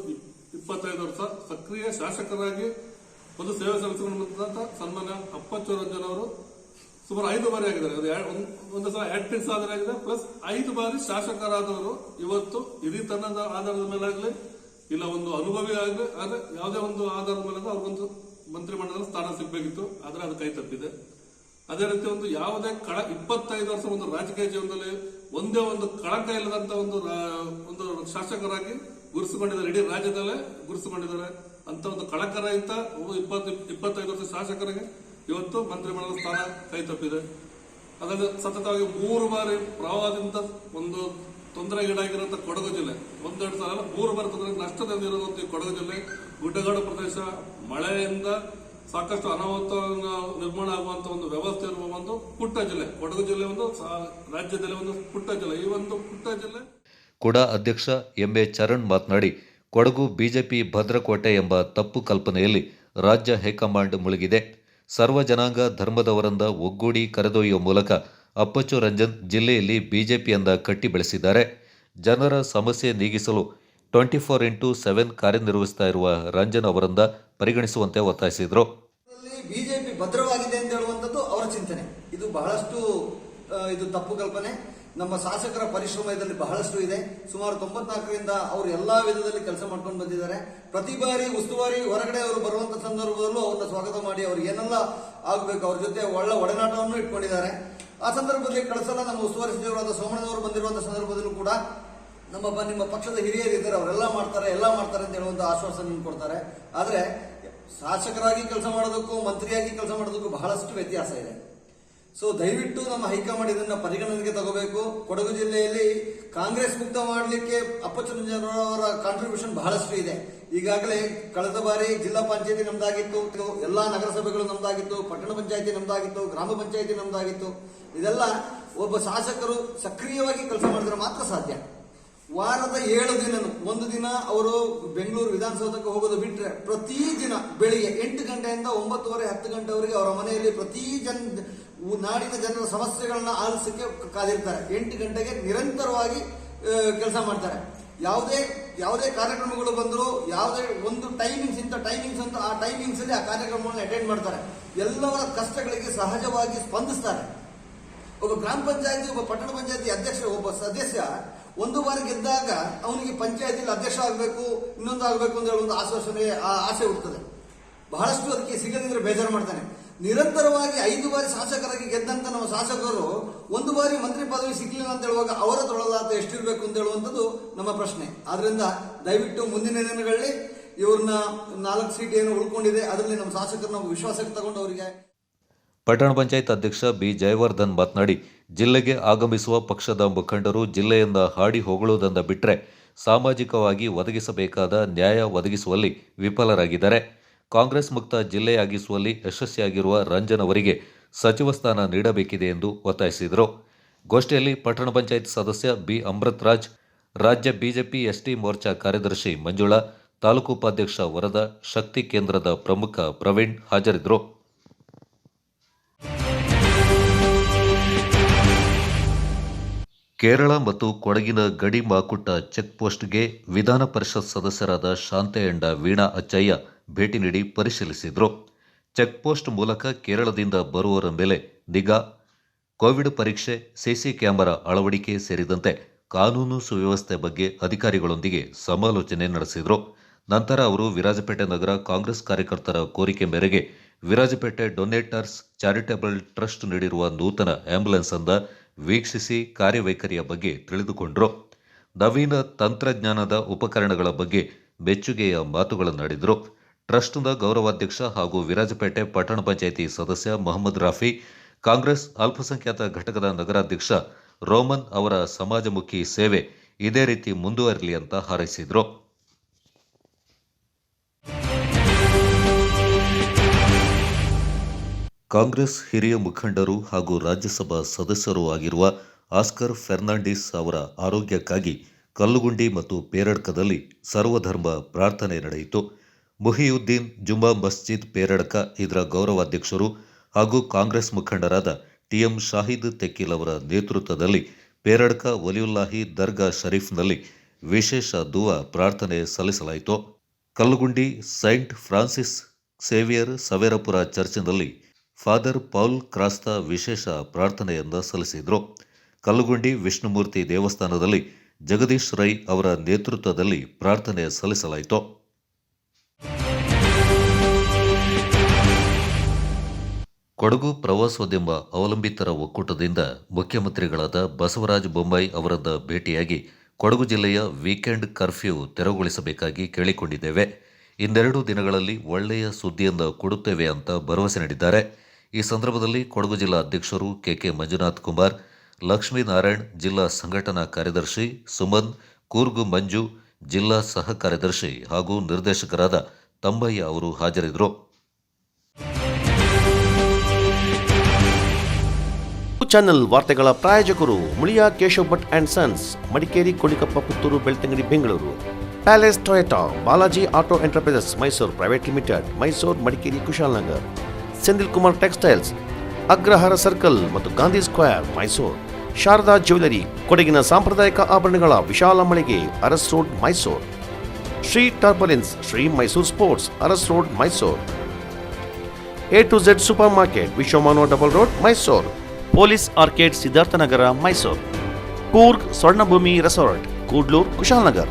25 ವರ್ಷ ಸಕ್ರಿಯ ಶಾಸಕರಾಗಿ ಒಂದು ಸೇವೆ ಸಲ್ಲಿಸಿಕೊಂಡಂತ ಸನ್ಮಾನ್ಯ ಅಪ್ಪಚ್ಚು ರಂಜನ್ ಅವರು ಸುಮಾರು 5 ಬಾರಿ ಆಗಿದ್ದಾರೆ. ಒಂದು ಸಲ ಆಕ್ಟಿಂಗ್ ಸಾಧನೆ ಆಗಿದೆ, ಪ್ಲಸ್ 5 ಬಾರಿ ಶಾಸಕರಾದವರು ಇವತ್ತು ಹಿರಿತನದ ಆಧಾರದ ಮೇಲಾಗ್ಲಿ ಇಲ್ಲ ಒಂದು ಅನುಭವಿ ಆಗಲಿ, ಆದ್ರೆ ಯಾವುದೇ ಒಂದು ಆಧಾರದ ಮೇಲೆ ಅವ್ರಿಗೊಂದು ಮಂತ್ರಿಮಂಡಲದ ಸ್ಥಾನ ಸಿಗಬೇಕಿತ್ತು, ಆದ್ರೆ ಅದು ಕೈ ತಪ್ಪಿದೆ. ಅದೇ ರೀತಿ ಒಂದು ಯಾವುದೇ 25 ವರ್ಷ ಒಂದು ರಾಜಕೀಯ ಜೀವನದಲ್ಲಿ ಒಂದೇ ಒಂದು ಕಳಂಕ ಇಲ್ಲದಂತ ಒಂದು ಶಾಸಕರಾಗಿ ಗುರುಸಿಕೊಂಡಿದ್ದಾರೆ, ಇಡೀ ರಾಜ್ಯದಲ್ಲೇ ಗುರುಸಿಕೊಂಡಿದ್ದಾರೆ. ಅಂತ ಒಂದು ಕಳಂಕರಹಿತ 25 ವರ್ಷ ಶಾಸಕರಿಗೆ ಇವತ್ತು ಮಂತ್ರಿಮಂಡಲದ ಸ್ಥಾನ ಕೈ ತಪ್ಪಿದೆ. ಅದರಲ್ಲಿ ಸತತವಾಗಿ 3 ಬಾರಿ ಪ್ರವಾಹದಿಂದ ಒಂದು ತೊಂದರೆಗೀಡಾಗಿರುವಂತಹ ಕೊಡಗು ಜಿಲ್ಲೆ, 1-2 ಸಲ 3 ಬಾರಿ ತೊಂದರೆ ನಷ್ಟದಿಂದಿರುವಂತಹ ಕೊಡಗು ಜಿಲ್ಲೆ, ಗುಡ್ಡಗಾಡು ಪ್ರದೇಶ, ಮಳೆಯಿಂದ ಸಾಕಷ್ಟು ಅನಾಹುತ ನಿರ್ಮಾಣ ಆಗುವಂತಹ ಒಂದು ವ್ಯವಸ್ಥೆ ಇರುವ ಒಂದು ಪುಟ್ಟ ಜಿಲ್ಲೆ ಕೊಡಗು ಜಿಲ್ಲೆ, ಒಂದು ರಾಜ್ಯದಲ್ಲಿ ಒಂದು ಪುಟ್ಟ ಜಿಲ್ಲೆ. ಈ ಒಂದು ಪುಟ್ಟ ಜಿಲ್ಲೆ ಕೂಡ ಅಧ್ಯಕ್ಷ ಎಂಎ ಚರಣ್ ಮಾತನಾಡಿ, ಕೊಡಗು ಬಿಜೆಪಿ ಭದ್ರಕೋಟೆ ಎಂಬ ತಪ್ಪು ಕಲ್ಪನೆಯಲ್ಲಿ ರಾಜ್ಯ ಹೈಕಮಾಂಡ್ ಮುಳುಗಿದೆ. ಸರ್ವ ಜನಾಂಗ ಧರ್ಮದವರಿಂದ ಒಗ್ಗೂಡಿ ಕರೆದೊಯ್ಯುವ ಮೂಲಕ ಅಪ್ಪಚ್ಚು ರಂಜನ್ ಜಿಲ್ಲೆಯಲ್ಲಿ ಬಿಜೆಪಿಯಿಂದ ಕಟ್ಟಿ ಬೆಳೆಸಿದ್ದಾರೆ. ಜನರ ಸಮಸ್ಯೆ ನೀಗಿಸಲು 24x7 ಕಾರ್ಯನಿರ್ವಹಿಸ್ತಾ ಇರುವ ರಂಜನ್ ಅವರಿಂದ ಪರಿಗಣಿಸುವಂತೆ ಒತ್ತಾಯಿಸಿದರು. ಬಿಜೆಪಿ ಭದ್ರವಾಗಿದೆ ಅಂತ ಹೇಳುವಂಥದ್ದು ಅವರ ಚಿಂತನೆ. ಇದು ಬಹಳಷ್ಟು ಇದು ತಪ್ಪು ಕಲ್ಪನೆ. ನಮ್ಮ ಶಾಸಕರ ಪರಿಶ್ರಮದಲ್ಲಿ ಬಹಳಷ್ಟು ಇದೆ. ಸುಮಾರು 94ರಿಂದ ಅವರು ಎಲ್ಲಾ ವಿಧದಲ್ಲಿ ಕೆಲಸ ಮಾಡ್ಕೊಂಡು ಬಂದಿದ್ದಾರೆ. ಪ್ರತಿ ಬಾರಿ ಉಸ್ತುವಾರಿ ಹೊರಗಡೆ ಅವರು ಬರುವಂತ ಸಂದರ್ಭದಲ್ಲೂ ಅವ್ರನ್ನ ಸ್ವಾಗತ ಮಾಡಿ ಅವ್ರಿಗೆ ಏನೆಲ್ಲ ಆಗಬೇಕು ಅವ್ರ ಜೊತೆ ಒಳ್ಳೆ ಒಡನಾಟವನ್ನು ಇಟ್ಕೊಂಡಿದ್ದಾರೆ. ಆ ಸಂದರ್ಭದಲ್ಲಿ ಕಳೆಸಲ ನಮ್ಮ ಉಸ್ತುವಾರಿ ಸಚಿವರಾದ ಸೋಮಣ್ಣನವರು ಬಂದಿರುವಂತಹ ಸಂದರ್ಭದಲ್ಲೂ ಕೂಡ ನಿಮ್ಮ ಪಕ್ಷದ ಹಿರಿಯರು ಇದ್ದಾರೆ, ಅವರೆಲ್ಲ ಮಾಡ್ತಾರೆ ಅಂತ ಹೇಳುವಂತ ಆಶ್ವಾಸನೆ ಕೊಡ್ತಾರೆ. ಆದ್ರೆ ಶಾಸಕರಾಗಿ ಕೆಲಸ ಮಾಡೋದಕ್ಕೂ ಮಂತ್ರಿಯಾಗಿ ಕೆಲಸ ಮಾಡೋದಕ್ಕೂ ಬಹಳಷ್ಟು ವ್ಯತ್ಯಾಸ ಇದೆ. ಸೊ ದಯವಿಟ್ಟು ನಮ್ಮ ಹೈಕಮಾಂಡ್ ಇದನ್ನ ಪರಿಗಣನೆಗೆ ತಗೋಬೇಕು. ಕೊಡಗು ಜಿಲ್ಲೆಯಲ್ಲಿ ಕಾಂಗ್ರೆಸ್ ಮುಕ್ತ ಮಾಡಲಿಕ್ಕೆ ಅಪ್ಪಚ್ಚು ರಂಜನ್ ಅವರ ಕಾಂಟ್ರಿಬ್ಯೂಷನ್ ಬಹಳಷ್ಟು ಇದೆ. ಈಗಾಗಲೇ ಕಳೆದ ಬಾರಿ ಜಿಲ್ಲಾ ಪಂಚಾಯತಿ ನಮ್ದಾಗಿತ್ತು, ಎಲ್ಲಾ ನಗರಸಭೆಗಳು ನಮ್ದಾಗಿತ್ತು, ಪಟ್ಟಣ ಪಂಚಾಯತಿ ನಮ್ದಾಗಿತ್ತು, ಗ್ರಾಮ ಪಂಚಾಯತಿ ನಮ್ದಾಗಿತ್ತು. ಇದೆಲ್ಲ ಒಬ್ಬ ಶಾಸಕರು ಸಕ್ರಿಯವಾಗಿ ಕೆಲಸ ಮಾಡಿದ್ರೆ ಮಾತ್ರ ಸಾಧ್ಯ. ವಾರದ 7 ದಿನ, ಒಂದು ದಿನ ಅವರು ಬೆಂಗಳೂರು ವಿಧಾನಸೌಧಕ್ಕೆ ಹೋಗೋದು ಬಿಟ್ರೆ ಪ್ರತಿ ದಿನ ಬೆಳಿಗ್ಗೆ 8 ಗಂಟೆಯಿಂದ 9:30, 10 ಗಂಟೆವರೆಗೆ ಅವರ ಮನೆಯಲ್ಲಿ ಪ್ರತಿ ನಾಡಿನ ಜನರ ಸಮಸ್ಯೆಗಳನ್ನ ಆಲಿಸಕ್ಕೆ ಕಾದಿರ್ತಾರೆ. 8 ಗಂಟೆಗೆ ನಿರಂತರವಾಗಿ ಕೆಲಸ ಮಾಡ್ತಾರೆ. ಯಾವುದೇ ಕಾರ್ಯಕ್ರಮಗಳು ಬಂದರೂ ಯಾವುದೇ ಒಂದು ಟೈಮಿಂಗ್ಸ್ ಅಂತ ಆ ಟೈಮಿಂಗ್ಸ್ ಅಲ್ಲಿ ಆ ಕಾರ್ಯಕ್ರಮವನ್ನು ಅಟೆಂಡ್ ಮಾಡ್ತಾರೆ. ಎಲ್ಲವರ ಕಷ್ಟಗಳಿಗೆ ಸಹಜವಾಗಿ ಸ್ಪಂದಿಸ್ತಾರೆ. ಒಬ್ಬ ಗ್ರಾಮ ಪಂಚಾಯತಿ, ಒಬ್ಬ ಪಟ್ಟಣ ಪಂಚಾಯತಿ ಅಧ್ಯಕ್ಷ, ಒಬ್ಬ ಸದಸ್ಯ ಒಂದು ಬಾರಿ ಗೆದ್ದಾಗ ಅವನಿಗೆ ಪಂಚಾಯತಿಯಲ್ಲಿ ಅಧ್ಯಕ್ಷ ಆಗಬೇಕು, ಇನ್ನೊಂದು ಆಗಬೇಕು ಅಂತ ಹೇಳುವ ಒಂದು ಆಸೆ ಹುಟ್ಟುತ್ತದೆ. ಬಹಳಷ್ಟು ಅದಕ್ಕೆ ಸಿಗದಿದ್ರೆ ಬೇಜಾರು ಮಾಡ್ತಾನೆ. ನಿರಂತರವಾಗಿ 5 ಬಾರಿ ಶಾಸಕರಾಗಿ ಗೆದ್ದಂತ ನಮ್ಮ ಶಾಸಕರು ಒಂದು ಬಾರಿ ಮಂತ್ರಿ ಪದವಿ ಸಿಗ್ಲಿಲ್ಲ ಅಂತ ಹೇಳುವಾಗ ಅವರ ತೊಳಲಾಟ ಎಷ್ಟಿರಬೇಕು ಅಂತ ಹೇಳುವಂಥದ್ದು ನಮ್ಮ ಪ್ರಶ್ನೆ. ಆದ್ರಿಂದ ದಯವಿಟ್ಟು ಮುಂದಿನ ದಿನಗಳಲ್ಲಿ ಇವ್ರನ್ನ 4 ಸೀಟ್ ಏನು ಉಳ್ಕೊಂಡಿದೆ ಅದರಲ್ಲಿ ನಮ್ಮ ಶಾಸಕರನ್ನ ವಿಶ್ವಾಸಕ್ಕೆ ತಗೊಂಡು ಅವರಿಗೆ. ಪಟ್ಟಣ ಪಂಚಾಯತ್ ಅಧ್ಯಕ್ಷ ಬಿ ಜಯವರ್ಧನ್ ಮಾತನಾಡಿ, ಜಿಲ್ಲೆಗೆ ಆಗಮಿಸುವ ಪಕ್ಷದ ಮುಖಂಡರು ಜಿಲ್ಲೆಯಿಂದ ಹಾಡಿ ಹೊಗಳುವುದನ್ನ ಬಿಟ್ಟರೆ ಸಾಮಾಜಿಕವಾಗಿ ಒದಗಿಸಬೇಕಾದ ನ್ಯಾಯ ಒದಗಿಸುವಲ್ಲಿ ವಿಫಲರಾಗಿದ್ದಾರೆ. ಕಾಂಗ್ರೆಸ್ ಮುಕ್ತ ಜಿಲ್ಲೆಯಾಗಿಸುವಲ್ಲಿ ಯಶಸ್ವಿಯಾಗಿರುವ ರಂಜನ್ ಅವರಿಗೆ ಸಚಿವ ಸ್ಥಾನ ನೀಡಬೇಕಿದೆ ಎಂದು ಒತ್ತಾಯಿಸಿದರು. ಗೋಷ್ಠಿಯಲ್ಲಿ ಪಟ್ಟಣ ಪಂಚಾಯತ್ ಸದಸ್ಯ ಬಿ ಅಮೃತ್ ರಾಜ್, ರಾಜ್ಯ ಬಿಜೆಪಿ ಎಸ್ಟಿ ಮೋರ್ಚಾ ಕಾರ್ಯದರ್ಶಿ ಮಂಜುಳಾ, ತಾಲೂಕು ಉಪಾಧ್ಯಕ್ಷ ವರದ, ಶಕ್ತಿ ಕೇಂದ್ರದ ಪ್ರಮುಖ ಪ್ರವೀಣ್ ಹಾಜರಿದ್ದರು. ಕೇರಳ ಮತ್ತು ಕೊಡಗಿನ ಗಡಿ ಮಾಕುಟ್ಟ ಚೆಕ್ ಪೋಸ್ಟ್ಗೆ ವಿಧಾನ ಪರಿಷತ್ ಸದಸ್ಯರಾದ ಶಾಂತೆಯಂಡ ವೀಣಾ ಅಚ್ಚಯ್ಯ ಭೇಟಿ ನೀಡಿ ಪರಿಶೀಲಿಸಿದರು. ಚೆಕ್ ಪೋಸ್ಟ್ ಮೂಲಕ ಕೇರಳದಿಂದ ಬರುವವರ ಮೇಲೆ ನಿಗಾ, ಕೋವಿಡ್ ಪರೀಕ್ಷೆ, ಸಿಸಿ ಕ್ಯಾಮೆರಾ ಅಳವಡಿಕೆ ಸೇರಿದಂತೆ ಕಾನೂನು ಸುವ್ಯವಸ್ಥೆ ಬಗ್ಗೆ ಅಧಿಕಾರಿಗಳೊಂದಿಗೆ ಸಮಾಲೋಚನೆ ನಡೆಸಿದರು. ನಂತರ ಅವರು ವಿರಾಜಪೇಟೆ ನಗರ ಕಾಂಗ್ರೆಸ್ ಕಾರ್ಯಕರ್ತರ ಕೋರಿಕೆ ಮೇರೆಗೆ ವಿರಾಜಪೇಟೆ ಡೊನೇಟರ್ಸ್ ಚಾರಿಟಬಲ್ ಟ್ರಸ್ಟ್ ನೀಡಿರುವ ನೂತನ ಆಂಬ್ಯುಲೆನ್ಸ್ ಅನ್ನು ವೀಕ್ಷಿಸಿ ಕಾರ್ಯವೈಖರಿಯ ಬಗ್ಗೆ ತಿಳಿದುಕೊಂಡರು. ನವೀನ ತಂತ್ರಜ್ಞಾನದ ಉಪಕರಣಗಳ ಬಗ್ಗೆ ಮೆಚ್ಚುಗೆಯ ಮಾತುಗಳನ್ನಾಡಿದರು. ಟ್ರಸ್ಟ್ನ ಗೌರವಾಧ್ಯಕ್ಷ ಹಾಗೂ ವಿರಾಜಪೇಟೆ ಪಟ್ಟಣ ಪಂಚಾಯಿತಿ ಸದಸ್ಯ ಮೊಹಮ್ಮದ್ ರಾಫಿ, ಕಾಂಗ್ರೆಸ್ ಅಲ್ಪಸಂಖ್ಯಾತ ಘಟಕದ ನಗರಾಧ್ಯಕ್ಷ ರೋಮನ್ ಅವರ ಸಮಾಜಮುಖಿ ಸೇವೆ ಇದೇ ರೀತಿ ಮುಂದುವರಿಯಲಿ ಅಂತ ಹಾರೈಸಿದರು. ಕಾಂಗ್ರೆಸ್ ಹಿರಿಯ ಮುಖಂಡರು ಹಾಗೂ ರಾಜ್ಯಸಭಾ ಸದಸ್ಯರೂ ಆಗಿರುವ ಆಸ್ಕರ್ ಫೆರ್ನಾಂಡಿಸ್ ಅವರ ಆರೋಗ್ಯಕ್ಕಾಗಿ ಕಲ್ಲುಗುಂಡಿ ಮತ್ತು ಪೇರಡ್ಕದಲ್ಲಿ ಸರ್ವಧರ್ಮ ಪ್ರಾರ್ಥನೆ ನಡೆಯಿತು. ಮುಹಿಯುದ್ದೀನ್ ಜುಮಾ ಮಸ್ಜಿದ್ ಪೇರಡ್ಕ ಇದರ ಗೌರವಾಧ್ಯಕ್ಷರು ಹಾಗೂ ಕಾಂಗ್ರೆಸ್ ಮುಖಂಡರಾದ ಟಿಎಂ ಶಾಹಿದ್ ತೆಕ್ಕೀಲ್ ಅವರ ನೇತೃತ್ವದಲ್ಲಿ ಪೇರಡ್ಕ ವಲಿಯುಲ್ಲಾಹಿ ದರ್ಗಾ ಶರೀಫ್ನಲ್ಲಿ ವಿಶೇಷ ದುವಾ ಪ್ರಾರ್ಥನೆ ಸಲ್ಲಿಸಲಾಯಿತು. ಕಲ್ಲುಗುಂಡಿ ಸೈಂಟ್ ಫ್ರಾನ್ಸಿಸ್ ಸೇವಿಯರ್ ಸವೇರಪುರ ಚರ್ಚ್ನಲ್ಲಿ ಫಾದರ್ ಪೌಲ್ ಕ್ರಾಸ್ತಾ ವಿಶೇಷ ಪ್ರಾರ್ಥನೆಯನ್ನು ಸಲ್ಲಿಸಿದರು. ಕಲ್ಲುಗುಂಡಿ ವಿಷ್ಣುಮೂರ್ತಿ ದೇವಸ್ಥಾನದಲ್ಲಿ ಜಗದೀಶ್ ರೈ ಅವರ ನೇತೃತ್ವದಲ್ಲಿ ಪ್ರಾರ್ಥನೆ ಸಲ್ಲಿಸಲಾಯಿತು. ಕೊಡಗು ಪ್ರವಾಸೋದ್ಯಮ ಅವಲಂಬಿತರ ಒಕ್ಕೂಟದಿಂದ ಮುಖ್ಯಮಂತ್ರಿಗಳಾದ ಬಸವರಾಜ ಬೊಮ್ಮಾಯಿ ಅವರನ್ನ ಭೇಟಿಯಾಗಿ ಕೊಡಗು ಜಿಲ್ಲೆಯ ವೀಕೆಂಡ್ ಕರ್ಫ್ಯೂ ತೆರವುಗೊಳಿಸಬೇಕಾಗಿ ಕೇಳಿಕೊಂಡಿದ್ದೇವೆ. ಇನ್ನೆರಡು ದಿನಗಳಲ್ಲಿ ಒಳ್ಳೆಯ ಸುದ್ದಿಯನ್ನು ಕೊಡುತ್ತೇವೆ ಅಂತ ಭರವಸೆ ನೀಡಿದ್ದಾರೆ. ಈ ಸಂದರ್ಭದಲ್ಲಿ ಕೊಡಗು ಜಿಲ್ಲಾ ಅಧ್ಯಕ್ಷರು ಕೆಕೆ ಮಂಜುನಾಥ್ ಕುಮಾರ್, ಲಕ್ಷ್ಮೀನಾರಾಯಣ್, ಜಿಲ್ಲಾ ಸಂಘಟನಾ ಕಾರ್ಯದರ್ಶಿ ಸುಮನ್, ಕೂರ್ಗು ಮಂಜು, ಜಿಲ್ಲಾ ಸಹ ಕಾರ್ಯದರ್ಶಿ ಹಾಗೂ ನಿರ್ದೇಶಕರಾದ ತಂಬಯ್ಯ ಅವರು ಹಾಜರಿದ್ದರು. ಚಾನೆಲ್ ವಾರ್ತೆಗಳ ಪ್ರಾಯೋಜಕರು Muliya Keshav Bhat and sons, Madikeri, Kodikappa, Puttur, Belthangady, Bengaluru. Palace Toyota, Balaji auto enterprises Mysuru private limited, Mysuru, Madikeri, Kushalnagar. Sendil Kumar textiles, Agrahara circle ಮತ್ತು ಗಾಂಧಿ ಸ್ಕ್ವೇರ್, ಮೈಸೂರು. ಶಾರದಾ ಜ್ಯುವೆಲರಿ, ಕೊಡಗಿನ ಸಾಂಪ್ರದಾಯಿಕ ಆಭರಣಗಳ ವಿಶಾಲ ಮಳಿಗೆ, Aras road, Mysuru. Shri turbulence, Shri Mysuru sports, Aras road, Mysuru. A to Z supermarket, Vishwamanava double road, Mysuru. Police arcade, Siddharthanagara, Mysuru. Coorg Swarnabhoomi resort, Kudlur, Kushalnagar.